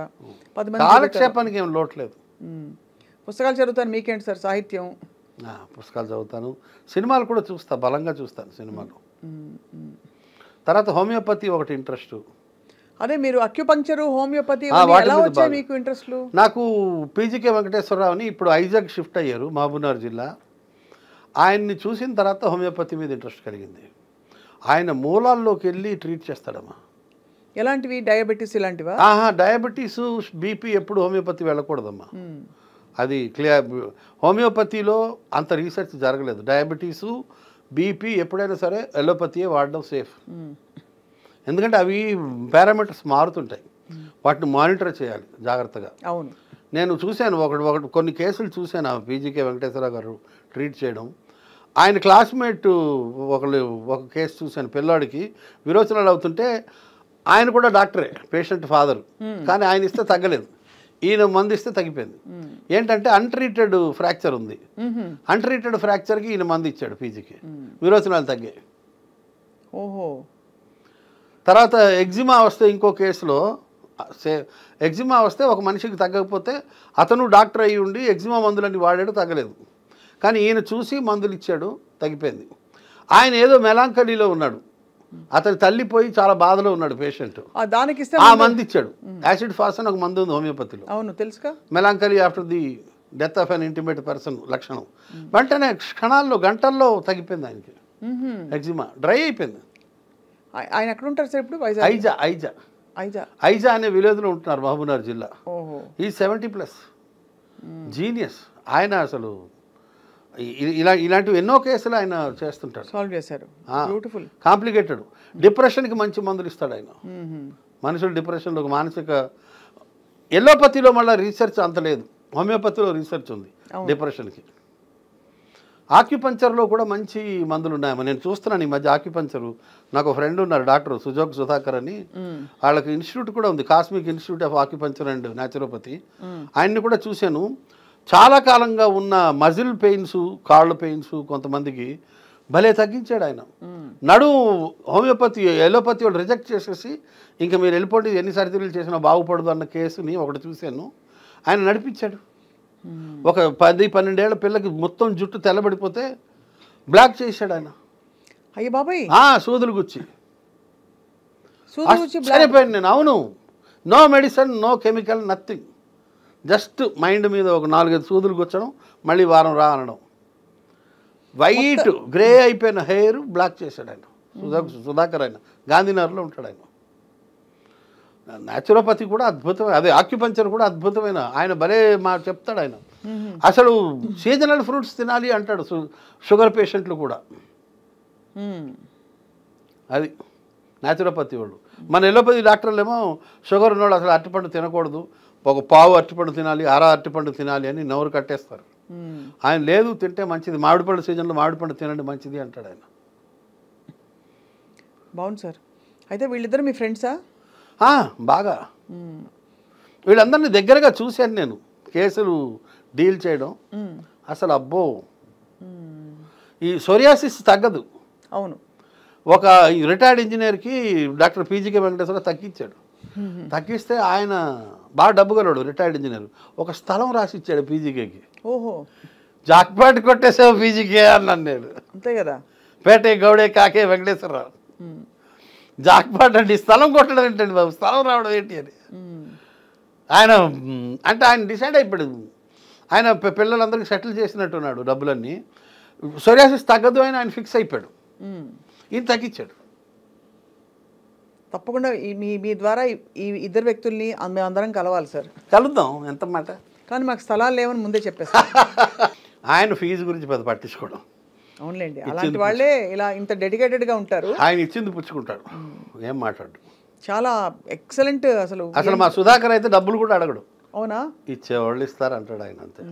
కాలక్షేపానికి ఏం లోట్లేదు. పుస్తకాలు చదువుతాను. మీకేంటి సార్ సాహిత్యం? పుస్తకాలు చదువుతాను, సినిమాలు కూడా చూస్తా, బలంగా చూస్తాను సినిమాలు. తర్వాత హోమియోపతి ఒకటి ఇంట్రెస్ట్. అదే మీరు అక్యుపంక్చర్, హోమియోపతి ఎలా వచ్చాయి మీకు ఇంట్రెస్ట్లు? నాకు పీజీకే వెంకటేశ్వరరావుని ఇప్పుడు ఐజాగ్ షిఫ్ట్ అయ్యారు, మహబూబ్నగర్ జిల్లా. ఆయన్ని చూసిన తర్వాత హోమియోపతి మీద ఇంట్రెస్ట్ కలిగింది. ఆయన మూలాల్లోకి వెళ్ళి ట్రీట్ చేస్తాడమ్మా. ఎలాంటివి? డయాబెటీస్ ఇలాంటివా? డయాబెటీస్, బీపీ ఎప్పుడు హోమియోపతి వెళ్ళకూడదమ్మా. అది క్లియర్. హోమియోపతిలో అంత రీసెర్చ్ జరగలేదు. డయాబెటీసు, బీపీ ఎప్పుడైనా సరే ఎలోపతియే వాడడం సేఫ్. ఎందుకంటే అవి పారామీటర్స్ మారుతుంటాయి, వాటిని మానిటర్ చేయాలి జాగ్రత్తగా. అవును, నేను చూశాను కొన్ని కేసులు చూశాను. పీజీకే వెంకటేశ్వరరావు గారు ట్రీట్ చేయడం. ఆయన క్లాస్మేట్ ఒక కేసు చూశాను, పిల్లాడికి విరోచనాలు అవుతుంటే ఆయన కూడా డాక్టరే, పేషెంట్ ఫాదర్, కానీ ఆయన ఇస్తే తగ్గలేదు, ఈయన మందు ఇస్తే తగ్గిపోయింది. ఏంటంటే అన్ట్రీటెడ్ ఫ్రాక్చర్ ఉంది, అన్ట్రీటెడ్ ఫ్రాక్చర్కి ఈయన మందు ఇచ్చాడు, పీజీకి విరోచనాలు తగ్గాయి. ఓహో. తర్వాత ఎగ్జిమా వస్తే ఇంకో కేసులో ఎగ్జిమా వస్తే ఒక మనిషికి తగ్గకపోతే అతను డాక్టర్ అయ్యి ఉండి ఎగ్జిమా మందులన్నీ వాడాడు, తగ్గలేదు. కానీ ఈయన చూసి మందులు ఇచ్చాడు, తగ్గిపోయింది. ఆయన ఏదో మెలాంకలీలో ఉన్నాడు, అతని తల్లిపోయి చాలా బాధలో ఉన్నాడు పేషెంట్, ఆ మందు ఇచ్చాడు. యాసిడ్ ఫాస్ అని ఒక మందు ఉంది హోమియోపతిలో. అవును, తెలుసుగా. Melancholy after the death of an intimate person లక్షణం. వెంటనే క్షణాల్లో, గంటల్లో తగ్గిపోయింది ఆయనకి. ఎగ్జిమా డ్రై అయిపోయింది. ఆయన ఎక్కడ ఉంటారు సార్ ఇప్పుడు? ఐజా అనే విలేజ్లో ఉంటున్నారు, మహబూబ్నగర్ జిల్లా. ఈ 70+ జీనియస్ ఆయన. అసలు ఇలాంటివి ఎన్నో కేసులు ఆయన చేస్తుంటాడు, సాల్వ్ చేశారు. బ్యూటిఫుల్. కాంప్లికేటెడ్ డిప్రెషన్కి మంచి మందులు ఇస్తాడు ఆయన. మనుషులు డిప్రెషన్లో మానసిక. ఎలోపతిలో మళ్ళీ రీసెర్చ్ అంత లేదు, హోమియోపతిలో రీసెర్చ్ ఉంది డిప్రెషన్కి. ఆక్యుపంచర్లో కూడా మంచి మందులు ఉన్నాయమ్మా. నేను చూస్తున్నాను ఈ మధ్య ఆక్యుపంచరు. నాకు ఒక ఫ్రెండ్ ఉన్నారు డాక్టర్ సుజోగ్ సుధాకర్ అని, వాళ్ళకి ఇన్స్టిట్యూట్ కూడా ఉంది, cosmic institute of acupuncture and naturopathy. ఆయన్ని కూడా చూశాను. చాలా కాలంగా ఉన్న మజిల్ పెయిన్స్, కాళ్ళ పెయిన్స్ కొంతమందికి భలే తగ్గించాడు ఆయన. హోమియోపతి ఎలోపతి వాళ్ళు రిజెక్ట్ చేసేసి ఇంకా మీరు వెళ్ళిపోండి, ఎన్ని సర్జరీలు చేసినా బాగుపడదు అన్న కేసుని ఒకటి చూశాను. ఆయన నడిపించాడు. ఒక 10-12 ఏళ్ల పిల్లకి మొత్తం జుట్టు తెల్లబడిపోతే బ్లాక్ చేశాడు ఆయన. అయ్య బాబాయ్, సూదులు గుచ్చి సూదులు గుచ్చి సరిపోయింది నేను. అవును, no medicine, no chemical, nothing. Just mind మీద ఒక 4-5 సూదులు గుచ్చడం, మళ్ళీ వారం రా అనడం. వైట్ గ్రే అయిపోయిన హెయిర్ బ్లాక్ చేశాడు ఆయన. సుధాకర్ ఆయన గాంధీనగర్లో ఉంటాడు ఆయన. న్యాచురోపతి కూడా అద్భుతమైన, అదే ఆక్యుపంచర్ కూడా అద్భుతమైన. ఆయన భలే చెప్తాడు ఆయన. అసలు సీజనల్ ఫ్రూట్స్ తినాలి అంటాడు షుగర్ పేషెంట్లు కూడా. అది న్యాచురోపతి వాళ్ళు. మన ఎలోపతి డాక్టర్లు ఏమో షుగర్ ఉన్నవాళ్ళు అసలు అరటిపండు తినకూడదు, ఒక పావు అరటిపండు తినాలి, అరటిపండు తినాలి అని నోరు కట్టేస్తారు. ఆయన లేదు, తింటే మంచిది, మామిడిపండు సీజన్లో మామిడిపండు తినండి మంచిది అంటాడు ఆయన. బాగుంది సార్. అయితే వీళ్ళిద్దరు మీ ఫ్రెండ్సా? బాగా. వీళ్ళందరినీ దగ్గరగా చూశాను నేను, కేసులు డీల్ చేయడం. అసలు అబ్బో, ఈ సోరియాసిస్ తగ్గదు. అవును. ఒక రిటైర్డ్ ఇంజనీర్కి డాక్టర్ పీజీకే వెంకటేశ్వర తగ్గించాడు. తగ్గిస్తే ఆయన బాగా డబ్బు గలవాడు, రిటైర్డ్ ఇంజనీర్. ఒక స్థలం రాసి ఇచ్చాడు పీజీకేకి. ఓహో, జాక్పాట్ కొట్టేసావు పీజీకే అన్నాను నేను. అంతే కదా. పేటే గౌడే కాకే వెంకటేశ్వరరావు. జాక్పాట్ అంటే స్థలం కొట్టడం ఏంటండి బాబు, స్థలం రావడం ఏంటి అని ఆయన అంటే ఆయన డిసైడ్ అయిపోయాడు. ఆయన పిల్లలందరికీ సెటిల్ చేసినట్టున్నాడు డబ్బులన్నీ. సోరియాసిస్ తగ్గదు అని ఆయన ఫిక్స్ అయిపోయాడు. ఈయన తగ్గించాడు. తప్పకుండా మీ ద్వారా ఈ ఇద్దరు వ్యక్తుల్ని మేమందరం కలవాలి సార్. కలుద్దాం, ఎంత మాట. కానీ మాకు స్థలాలు లేవని ముందే చెప్పేస్తాం. ఆయన ఫీజు గురించి పెద్ద పట్టించుకోవడం. అవునులేండి, అలాంటి వాళ్ళే ఇలా ఇంత డెడికేటెడ్గా ఉంటారు. ఆయన ఇచ్చింది పుచ్చుకుంటాడు, ఏం మాట్లాడు. చాలా ఎక్సలెంట్. అసలు మా సుధాకర్ అయితే డబ్బులు కూడా అడగడు. అవునా? ఇచ్చేవాళ్ళు ఇస్తారు అంటాడు ఆయన, అంతే.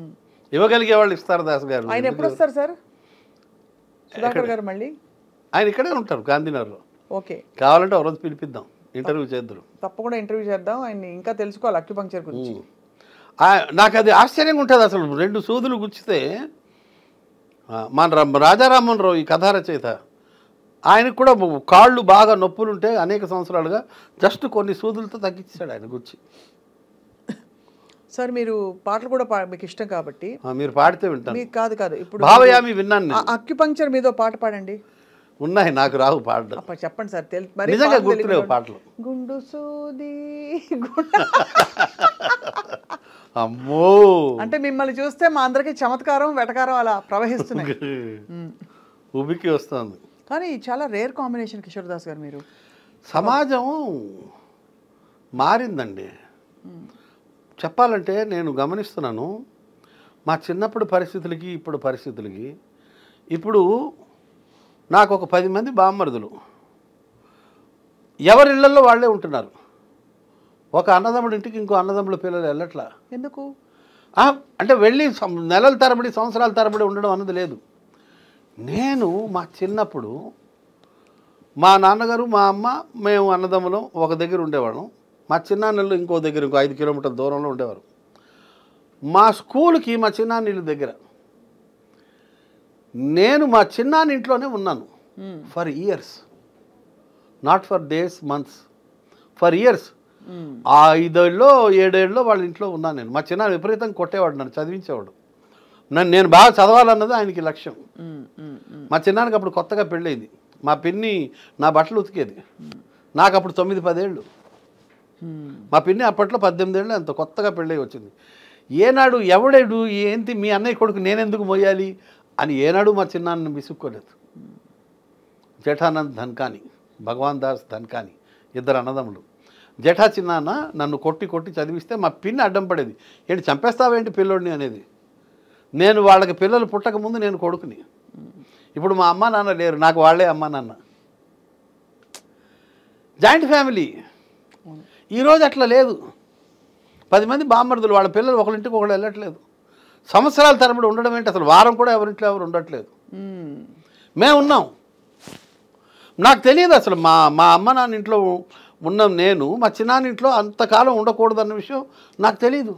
ఇవ్వగలిగే వాళ్ళు ఇస్తారు. దాస్ గారు ఆయన ఎప్పుడు వస్తారు సార్? సుధాకర్ గారు మళ్ళీ ఆయన ఇక్కడే ఉంటారు గాంధీనగర్లో. ఓకే, కావాలంటే ఒక రోజు పిలిపిద్దాం, ఇంటర్వ్యూ చేద్దాం. తప్పకుండా ఇంటర్వ్యూ చేద్దాం. ఆయన ఇంకా తెలుసుకోవాలి అక్యుపంక్చర్ గురించి. నాకు అది ఆశ్చర్యంగా ఉంటుంది. అసలు 2 సూదులు గుచ్చితే మన రాజారామన్ రావు ఈ కథా రచయిత, ఆయనకు కూడా కాళ్ళు బాగా నొప్పులుంటే అనేక సంవత్సరాలుగా జస్ట్ కొన్ని సూదులతో తగ్గించాడు ఆయన గుచ్చి. సార్ మీరు పాటలు కూడా మీకు ఇష్టం కాబట్టి మీరు పాడితే వింటాను. మీకు కాదు ఇప్పుడు భావయామి విన్నాను. అక్యుపంక్చర్ మీద పాట పాడండి. ఉన్నాయి, నాకు రావు పాడడం. చెప్పండి సార్. నిజంగా గుర్తులేవు పాటలు. గుండు సూది అమ్మో, అంటే మిమ్మల్ని చూస్తే మా అందరికి చమత్కారం వెటకారం అలా ప్రవహిస్తున్నాయి. ఉబికి వస్తుంది. కానీ చాలా రేర్ కాంబినేషన్ కిషోర్ దాస్ గారు. మీరు సమాజం మారిందండి. చెప్పాలంటే నేను గమనిస్తున్నాను మా చిన్నప్పుడు పరిస్థితులకి ఇప్పుడు పరిస్థితులకి. ఇప్పుడు నాకు ఒక 10 మంది బామ్మరుదులు, ఎవరి ఇళ్లలో వాళ్ళే ఉంటున్నారు. ఒక అన్నదమ్ముడి ఇంటికి ఇంకో అన్నదమ్ముల పిల్లలు వెళ్ళట్లా. ఎందుకు అంటే వెళ్ళి నెలల తరబడి సంవత్సరాల తరబడి ఉండడం అన్నది లేదు. నేను మా చిన్నప్పుడు మా నాన్నగారు మా అమ్మ మేము అన్నదమ్ములం ఒక దగ్గర ఉండేవాళ్ళం. మా చిన్నాన్నలు ఇంకో దగ్గర ఇంకో 5 కిలోమీటర్ల దూరంలో ఉండేవారు. మా స్కూల్కి మా చిన్నాన్నీళ్ళ దగ్గర. నేను మా చిన్నాన్న ఇంట్లోనే ఉన్నాను for years, not for days, months, for years. 5 ఏళ్ళలో 7 ఏళ్ళలో వాళ్ళ ఇంట్లో ఉన్నాను నేను. మా చిన్నాన్న విపరీతంగా కొట్టేవాడు, నన్ను చదివించేవాడు. నేను బాగా చదవాలన్నది ఆయనకి లక్ష్యం. మా చిన్నానికి అప్పుడు కొత్తగా పెళ్ళయింది. మా పిన్ని నా బట్టలు ఉతికేది. నాకు అప్పుడు 9-10 ఏళ్ళు. మా పిన్ని అప్పట్లో 18 ఏళ్ళు, అంత కొత్తగా పెళ్ళి వచ్చింది. ఏనాడు ఎవడేడు ఏంటి మీ అన్నయ్య కొడుకు నేనెందుకు మోయాలి అని ఏనాడు మా చిన్నాన్నని విసుక్కోలేదు. జఠానంద్ ధన్కాని, భగవాన్ దాస్ ధన్కాని, 2 అన్నదమ్ములు. జఠా చిన్నాన్న నన్ను కొట్టి కొట్టి చదివిస్తే మా పిన్ని అడ్డం పడేది. ఏంటి చంపేస్తావేంటి పిల్లోడిని అనేది. నేను వాళ్ళకి పిల్లలు పుట్టక ముందు నేను కొడుకుని. ఇప్పుడు మా అమ్మ నాన్న లేరు, నాకు వాళ్ళే అమ్మ నాన్న. Joint family. ఈరోజు అట్లా లేదు. 10 మంది బామ్మర్దులు, వాళ్ళ పిల్లలు ఒకరింటికి ఒకళ్ళు వెళ్ళట్లేదు. సంవత్సరాల తరబడి ఉండడం ఏంటి, అసలు వారం కూడా ఎవరింట్లో ఎవరు ఉండట్లేదు. మేము ఉన్నాం. నాకు తెలియదు అసలు మా అమ్మ నాన్న ఇంట్లో ఉన్నాం. నేను మా చిన్నాన్న ఇంట్లో అంతకాలం ఉండకూడదన్న విషయం నాకు తెలీదు.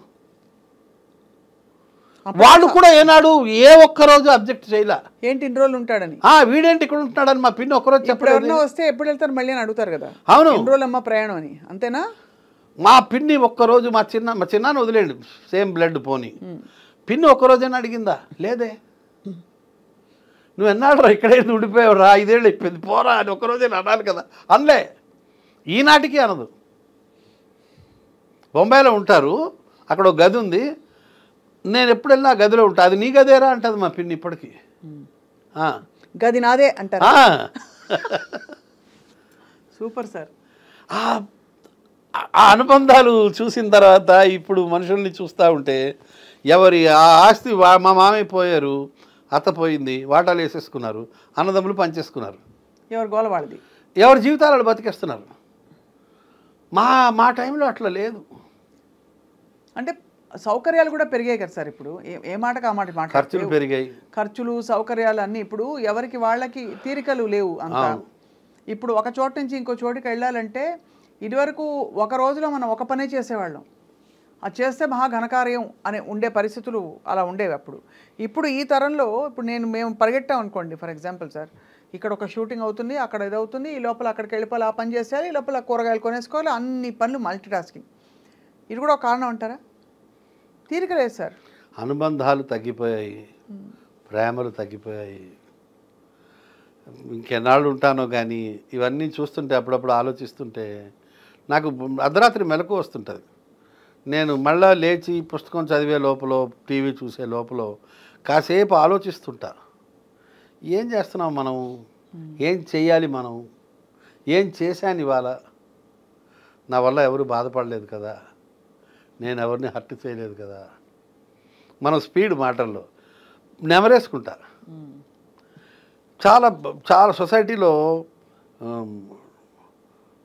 వాళ్ళు కూడా ఏనాడు ఏ ఒక్కరోజు అబ్జెక్ట్ చేయలే. ఏంటి ఇన్ని రోజులు ఉంటాడని, వీడేంటి ఇక్కడ ఉంటున్నాడని మా పిన్ని ఒక్కరోజు ఇప్పుడు చెప్పలేదు. ఎవరన్నా వస్తే ఎప్పుడు వెళ్తారు మళ్ళీ అని అడుగుతారు కదా, అవును, ఎన్ని రోజులు అమ్మా ప్రయాణం అని, అంతేనా? మా పిన్ని ఒక్కరోజు మా చిన్నాన్ని వదిలేండి, సేమ్ బ్లడ్ పోని, పిన్ని ఒక్కరోజైనా అడిగిందా? లేదే. నువ్వు ఎన్నాడు రా ఇక్కడే ఉండిపోయావు రా, 5 ఏళ్ళు అయిపోయింది పోరా అని ఒక్కరోజైనా అనాలి కదా, అనలే. ఈనాటికి అనదు. బొంబాయిలో ఉంటారు, అక్కడ ఒక గది ఉంది, నేను ఎప్పుడు వెళ్ళినా ఆ గదిలో ఉంటా, అది నీ గదేరా అంటది మా పిన్ని ఇప్పటికీ. గది నాదే అంటారు. Super sir. ఆ అనుబంధాలు చూసిన తర్వాత ఇప్పుడు మనుషుల్ని చూస్తూ ఉంటే ఎవరి ఆ ఆస్తి మా మామయ్య పోయారు, అత్త పోయింది, వాటాలు వేసేసుకున్నారు, అన్నదమ్ములు పనిచేసుకున్నారు, ఎవరు గోల వాళ్ళది, ఎవరి జీవితాలు బతికేస్తున్నారు. మా టైంలో అట్లా లేదు. అంటే సౌకర్యాలు కూడా పెరిగాయి కదా సార్. ఇప్పుడు ఏ మాటకు ఆ మాట మాట, ఖర్చులు పెరిగాయి, ఖర్చులు సౌకర్యాలు అన్నీ ఇప్పుడు ఎవరికి వాళ్ళకి తీరికలు లేవు అంతా. ఇప్పుడు ఒక చోట నుంచి ఇంకో చోటుకి వెళ్ళాలంటే ఇదివరకు ఒక రోజులో మనం ఒక పనే చేసేవాళ్ళం, అది చేస్తే మహా ఘనకార్యం అని ఉండే పరిస్థితులు అలా ఉండేవి అప్పుడు. ఇప్పుడు ఈ తరంలో ఇప్పుడు మేము పరిగెట్టాం అనుకోండి, ఫర్ ఎగ్జాంపుల్ సార్, ఇక్కడ ఒక షూటింగ్ అవుతుంది, అక్కడ ఇది అవుతుంది, ఈ లోపల అక్కడికి వెళ్ళిపోవాలి, ఆ పని చేసేయాలి, ఈ లోపల కూరగాయలు కొనేసుకోవాలి, అన్ని పనులు మల్టీ టాస్కింగ్. ఇది కూడా ఒక కారణం అంటారా? తీరిక లేదు సార్. అనుబంధాలు తగ్గిపోయాయి, ప్రేమలు తగ్గిపోయాయి. ఇంకెన్నాళ్ళు ఉంటానో కానీ ఇవన్నీ చూస్తుంటే అప్పుడప్పుడు ఆలోచిస్తుంటే నాకు అర్ధరాత్రి మెలకు వస్తుంటుంది. నేను మళ్ళా లేచి పుస్తకం చదివే లోపల, టీవీ చూసే లోపల కాసేపు ఆలోచిస్తుంటా, ఏం చేస్తున్నాం మనం, ఏం చెయ్యాలి మనం, ఏం చేశాను ఇవాళ, నా వల్ల ఎవరు బాధపడలేదు కదా, నేను ఎవరిని హర్ట్ చేయలేదు కదా. మనం స్పీడ్ మాటల్లో నెమరేసుకుంటా. చాలా చాలా సొసైటీలో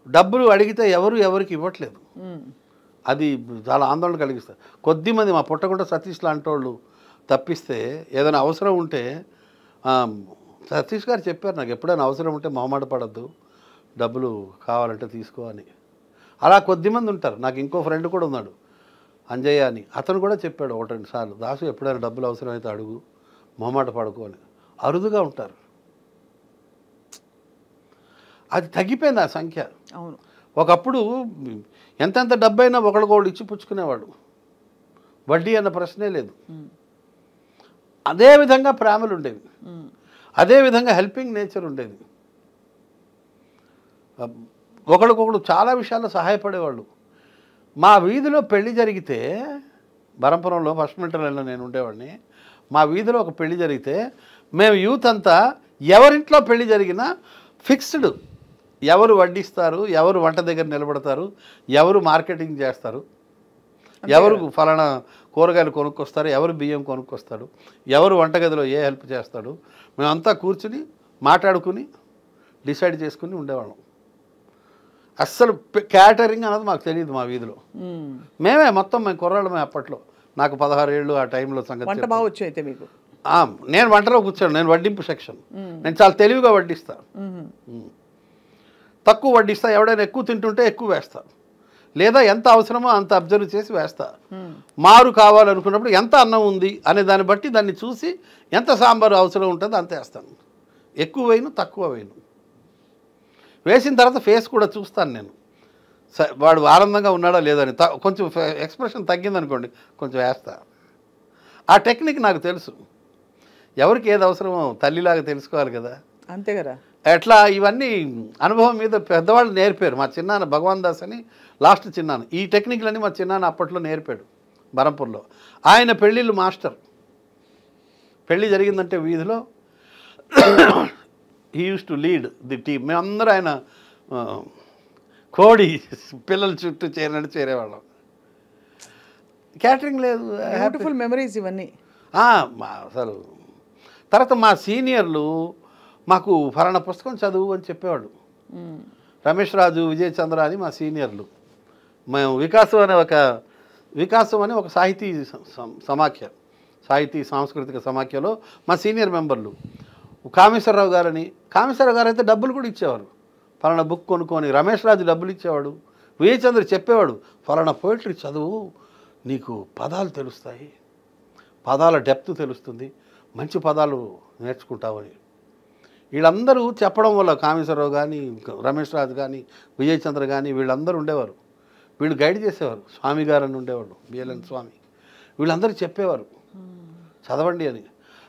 డబ్బులు అడిగితే ఎవరికి ఇవ్వట్లేదు. అది చాలా ఆందోళన కలిగిస్తుంది. కొద్దిమంది మా పుట్టకుండా సతీష్ లాంటి వాళ్ళు తప్పిస్తే ఏదైనా అవసరం ఉంటే, సతీష్ గారు చెప్పారు నాకు, ఎప్పుడైనా అవసరం ఉంటే మొహమాట పడద్దు, డబ్బులు కావాలంటే తీసుకో అని. అలా కొద్దిమంది ఉంటారు. నాకు ఇంకో ఫ్రెండ్ కూడా ఉన్నాడు, అంజయ్య అని, అతను కూడా చెప్పాడు 1-2 సార్లు, దాసు ఎప్పుడైనా డబ్బులు అవసరమైతే అడుగు, మొహమాట పడుకో అని. అరుదుగా ఉంటారు. అది తగ్గిపోయింది ఆ సంఖ్య. అవును, ఒకప్పుడు ఎంతెంత డబ్బైనా ఒకళ్ళకొకళ్ళు ఇచ్చి పుచ్చుకునేవాడు, వడ్డీ అన్న ప్రశ్నే లేదు. అదేవిధంగా ప్రేమలు ఉండేవి, అదేవిధంగా హెల్పింగ్ నేచర్ ఉండేది. ఒకరికొకడు చాలా విషయాల్లో సహాయపడేవాళ్ళు. మా వీధిలో పెళ్లి జరిగితే, బరంపురంలో ఫస్ట్ మిలిటరీలో నేను ఉండేవాడిని, మా వీధిలో ఒక పెళ్లి జరిగితే మేము యూత్ అంతా ఎవరింట్లో పెళ్లి జరిగినా ఫిక్స్డ్, ఎవరు వడ్డిస్తారు, ఎవరు వంట దగ్గర నిలబడతారు, ఎవరు మార్కెటింగ్ చేస్తారు, ఎవరు ఫలానా కూరగాయలు కొనుక్కొస్తారు, ఎవరు బియ్యం కొనుక్కొస్తాడు, ఎవరు వంటగదిలో ఏ హెల్ప్ చేస్తాడు, మేమంతా కూర్చుని మాట్లాడుకుని డిసైడ్ చేసుకుని ఉండేవాళ్ళం. అస్సలు క్యాటరింగ్ అన్నది మాకు తెలియదు మా వీధిలో. మేము కుర్రాళ్ళమే అప్పట్లో. నాకు 16 ఏళ్ళు ఆ టైంలో సంగతి. వంట బాగా వచ్చు అయితే మీకు? నేను వంటలో కూర్చోను, నేను వడ్డింపు సెక్షన్. నేను చాలా తెలివిగా వడ్డిస్తా, తక్కువ వడ్డిస్తా. ఎవడైనా ఎక్కువ తింటుంటే ఎక్కువ వేస్తా, లేదా ఎంత అవసరమో అంత అబ్జర్వ్ చేసి వేస్తా. మారు కావాలనుకున్నప్పుడు ఎంత అన్నం ఉంది అనే దాన్ని బట్టి దాన్ని చూసి ఎంత సాంబారు అవసరం ఉంటుందో అంత వేస్తాను. ఎక్కువ వేయను, తక్కువ వేయను. వేసిన తర్వాత ఫేస్ కూడా చూస్తాను నేను, వాడు ఆనందంగా ఉన్నాడా లేదని. కొంచెం ఎక్స్ప్రెషన్ తగ్గిందనుకోండి కొంచెం వేస్తా. ఆ టెక్నిక్ నాకు తెలుసు. ఎవరికి ఏది అవసరమో తల్లిలాగా తెలుసుకోవాలి కదా, అంతే కదా. ఎట్లా ఇవన్నీ అనుభవం మీద పెద్దవాళ్ళు నేర్పారు. మా చిన్నాన్న భగవాన్ దాస్ అని, లాస్ట్ చిన్నాన్న, ఈ టెక్నిక్లన్నీ మా చిన్నాన్న అప్పట్లో నేర్పాడు బరంపూర్లో. ఆయన పెళ్ళిళ్ళు మాస్టర్. పెళ్ళి జరిగిందంటే వీధిలో he use to lead the team. మేమందరూ ఆయన కోడి పిల్లల చుట్టూ చేరేవాళ్ళం. క్యాటరింగ్ లేదు. బ్యూటిఫుల్ మెమరీస్ ఇవన్నీ. అసలు తర్వాత మా సీనియర్లు మాకు ఫలానా పుస్తకం చదువు అని చెప్పేవాడు. రమేష్ రాజు, విజయ్ చంద్ర అని మా సీనియర్లు. మేము వికాసం అని ఒక సాహితీ సమాఖ్య, సాహితీ సాంస్కృతిక సమాఖ్యలో మా సీనియర్ మెంబర్లు. కామేశ్వరరావు గారని, కామేశ్వరరావు గారు అయితే డబ్బులు కూడా ఇచ్చేవారు. ఫలానా బుక్ కొనుక్కొని రమేష్ రాజు డబ్బులు ఇచ్చేవాడు. విజయ్ చంద్ర చెప్పేవాడు, ఫలానా పోయిటరీ చదువు నీకు పదాలు తెలుస్తాయి, పదాల డెప్త్ తెలుస్తుంది, మంచి పదాలు నేర్చుకుంటావని వీళ్ళందరూ చెప్పడం వల్ల కామేశ్వరరావు కానీ, రమేష్ రాజు కానీ, విజయ్ చంద్ర కానీ వీళ్ళందరూ ఉండేవారు. వీళ్ళు గైడ్ చేసేవారు. స్వామి గారు అని ఉండేవాళ్ళు, బిఎల్ఎన్ స్వామి. వీళ్ళందరూ చెప్పేవారు చదవండి అని.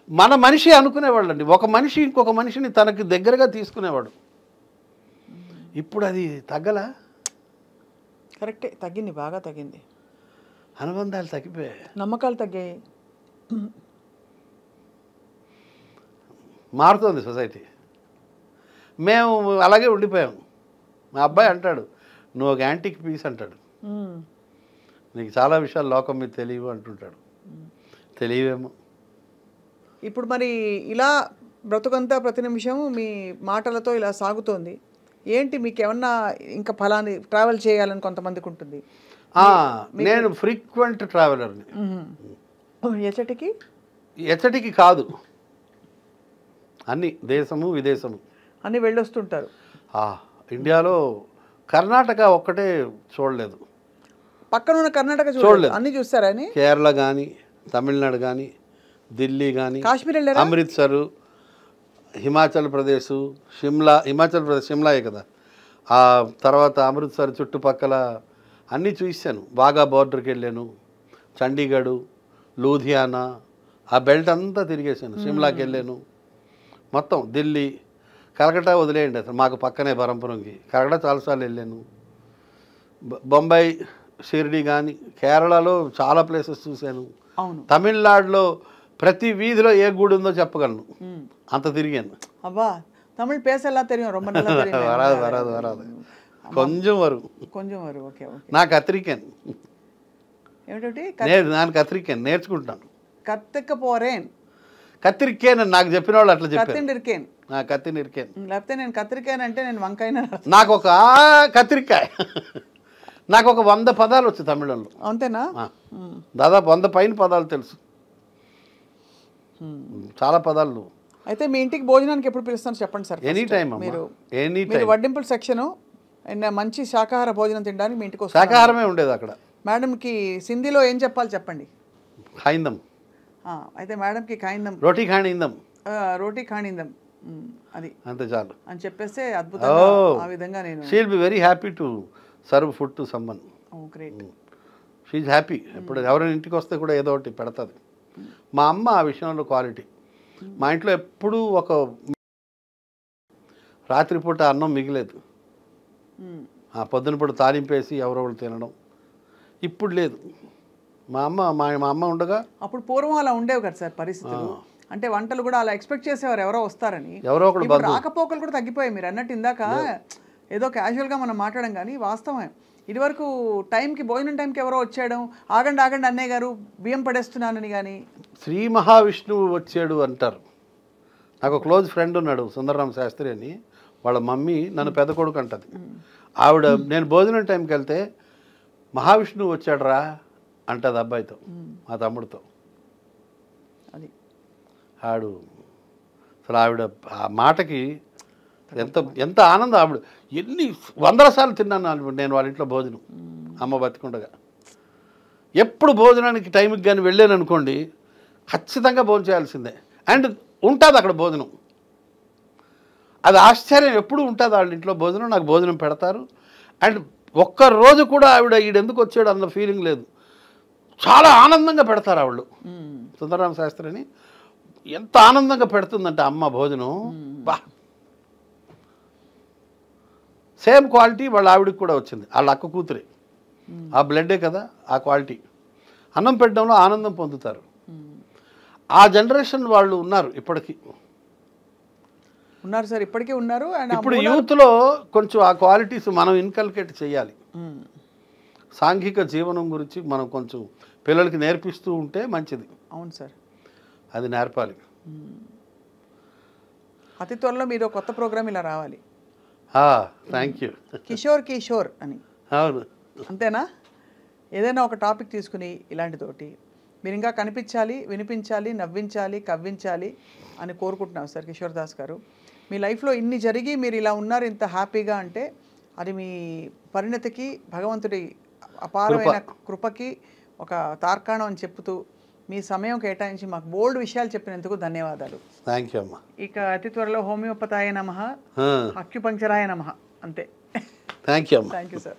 మన మనిషి అనుకునేవాళ్ళండి. ఒక మనిషి ఇంకొక మనిషిని తనకి దగ్గరగా తీసుకునేవాడు. ఇప్పుడు అది తగ్గలా? కరెక్టే, తగ్గింది, బాగా తగ్గింది. అనుబంధాలు తగ్గిపోయాయి, నమ్మకాలు తగ్గాయి. మారుతోంది సొసైటీ. మేము అలాగే ఉండిపోయాం. మా అబ్బాయి అంటాడు, నువ్వు ఒక యాంటిక్ పీస్ అంటాడు. నీకు చాలా విషయాలు లోకం మీద తెలియవు అంటుంటాడు. తెలియవేమో. ఇప్పుడు మరి ఇలా బ్రతుకంతా ప్రతి నిమిషము మీ మాటలతో ఇలా సాగుతోంది. ఏంటి మీకు ఏమన్నా ఇంకా ఫలాని ట్రావెల్ చేయాలని కొంతమందికి ఉంటుంది. నేను ఫ్రీక్వెంట్ ట్రావెలర్ని. ఎచ్చటికి కాదు, అన్ని దేశము విదేశము అన్నీ వెళ్ళొస్తుంటారు. ఇండియాలో కర్ణాటక ఒక్కటే చూడలేదు. పక్కన ఉన్న కర్ణాటక చూడలేదు, అన్ని చూస్తారని. కేరళ కానీ, తమిళనాడు కానీ, ఢిల్లీ కానీ, కాశ్మీర్ వెళ్ళారా? అమృత్సర్, హిమాచల్ ప్రదేశ్, షిమ్లా. హిమాచల్ ప్రదేశ్ షిమ్లాయే కదా. ఆ తర్వాత అమృత్సర్ చుట్టుపక్కల అన్నీ చూసాను. బాగా బోర్డర్కి వెళ్ళాను. చండీగఢ్, లూధియానా, ఆ బెల్ట్ అంతా తిరిగేసాను. షిమ్లాకి వెళ్ళాను. మొత్తం ఢిల్లీ, కలకట్టా వదిలేయండి, అసలు మాకు పక్కనే బరంపురంకి. కలకట్టా చాలాసార్లు వెళ్ళాను. బొంబాయి, షిర్డీ కానీ, కేరళలో చాలా ప్లేసెస్ చూశాను. తమిళనాడులో ప్రతి వీధిలో ఏ గుడి ఉందో చెప్పగలను, అంత తిరిగాను. అబ్బా, తమిళ్ పేసెల్లా తెలియదు, ரொம்ப நல்லா தெரியும். వరాదు కొంచెం వరకు. Okay okay. నా కత్రికన్ ఏమిటి? నేను కత్రికన్ నేర్చుకుంటాను. కత్తికపోరేన్ కత్తిరికేన్ అని నాకు చెప్పిన వాళ్ళు అట్లా చెప్పారు. కత్తినిరికేన్, కత్తినిరికేన్. లేకపోతే నేను కత్తిరికాయన్ అంటే నేను వంకాయ. నాకు ఒక కత్తిరికాయ నాకు ఒక 100 పదాలు వచ్చు తమిళంలో. అంతేనా? దాదాపు 100 పైన పదాలు తెలుసు, చాలా పదాలు. అయితే మీ ఇంటికి భోజనానికి ఎప్పుడు పిలుస్తాను చెప్పండి సార్. Any time. మీరు వడ్డింపుల సెక్షన్ మంచి శాకాహార భోజనం తినడానికి మీ ఇంటికి వస్తాను. శాకాహారమే ఉండేది అక్కడ. మేడంకి సింధీలో ఏం చెప్పాలి చెప్పండి. ఖాయిందం. అయితే మేడంకి ఖాయిందం, రోటీ ఖాయిందం, రోటీ ఖాయిందం, అది అంతే చాలు అని చెప్పేస్తే అద్భుతంగా ఆ విధంగా నేను. She will be very happy to serve food to someone. Great. She is happy. ఎప్పుడు ఎవరైనా ఇంటికి వస్తే కూడా ఏదో ఒకటి పెడతాది. మా అమ్మ ఆ విషయంలో క్వాలిటీ. మా ఇంట్లో ఎప్పుడూ ఒక రాత్రిపూట అన్నం మిగిలేదు. పొద్దున పూట తాలింపేసి ఎవరెవరు తినడం. ఇప్పుడు లేదు. మా అమ్మ ఉండగా. అప్పుడు పూర్వం అలా ఉండేవి కదా సార్ పరిస్థితులు. అంటే వంటలు కూడా అలా ఎక్స్పెక్ట్ చేసేవారు ఎవరో వస్తారని. ఎవరో ఒకరు రాకపోకలు కూడా తగ్గిపోయాయి. మీరు అన్నట్టు ఇందాక ఏదో క్యాజువల్గా మనం మాట్లాడడం కానీ వాస్తవమే. ఇదివరకు టైంకి భోజనం టైంకి ఎవరో వచ్చేయడం, ఆగండి అన్నయ్య గారు బియ్యం పడేస్తున్నానని. కానీ శ్రీ మహావిష్ణువు వచ్చాడు అంటారు. నాకు క్లోజ్ ఫ్రెండ్ ఉన్నాడు, సుందరరామ శాస్త్రి అని. వాళ్ళ మమ్మీ నన్ను పెద్ద కొడుకు అంటది. ఆవిడ నేను భోజనం టైంకి వెళ్తే మహావిష్ణువు వచ్చాడు రా అంటది అబ్బాయితో, మా తమ్ముడితో. అది ఆవిడ అసలు ఆవిడ ఆ మాటకి ఎంత ఆనందం. ఆవిడ ఎన్ని 100 సార్లు తిన్నాను నేను వాళ్ళ ఇంట్లో భోజనం, అమ్మ బతికుండగా. ఎప్పుడు భోజనానికి టైంకి కానీ వెళ్ళాను అనుకోండి, ఖచ్చితంగా భోజనం చేయాల్సిందే. అండ్ ఉంటుంది అక్కడ భోజనం. అది ఆశ్చర్యం, ఎప్పుడు ఉంటుంది వాళ్ళ ఇంట్లో భోజనం. నాకు భోజనం పెడతారు. అండ్ ఒక్కరోజు కూడా ఆవిడ ఈడెందుకు వచ్చాడు అన్న ఫీలింగ్ లేదు. చాలా ఆనందంగా పెడతారు ఆవిళ్ళు. సుందరరామ శాస్త్రి అని ఎంత ఆనందంగా పెడుతుందంటే అమ్మ భోజనం. బా, సేమ్ క్వాలిటీ వాళ్ళ ఆవిడకి కూడా వచ్చింది. వాళ్ళ అక్క కూతురే, ఆ బ్లడ్డే కదా ఆ క్వాలిటీ. అన్నం పెట్టడంలో ఆనందం పొందుతారు. ఆ జనరేషన్ వాళ్ళు ఉన్నారు ఇప్పటికీ. ఉన్నారు సార్, ఇప్పటికీ ఉన్నారు. అండ్ ఇప్పుడు యూత్లో కొంచెం ఆ క్వాలిటీస్ మనం ఇన్కల్కేట్ చేయాలి. సాంఘిక జీవనం గురించి మనం కొంచెం పిల్లలకి నేర్పిస్తూ ఉంటే మంచిది. అవును సార్, అది నేర్పాలి. అతి త్వరలో మీరు కొత్త ప్రోగ్రామ్ ఇలా రావాలి. Thank you. కిషోర్ అని. అవును, అంతేనా? ఏదైనా ఒక టాపిక్ తీసుకుని ఇలాంటితోటి మీరు ఇంకా కనిపించాలి, వినిపించాలి, నవ్వించాలి, కవ్వించాలి అని కోరుకుంటున్నాం సార్ కిషోర్ దాస్ గారు. మీ లైఫ్లో ఇన్ని జరిగి మీరు ఇలా ఉన్నారు ఇంత హ్యాపీగా అంటే అది మీ పరిణతికి, భగవంతుడి అపారమైన కృపకి ఒక తార్కాణం అని చెప్తూ మీ సమయం కేటాయించి మాకు బోల్డ్ విషయాలు చెప్పినందుకు ధన్యవాదాలు. థ్యాంక్ యూ అమ్మా. ఇక అతి త్వరలో హోమియోపతాయ నమః, అక్యుపంక్చరాయ నమః. అంతే. థ్యాంక్ యూ అమ్మా. Thank you sir.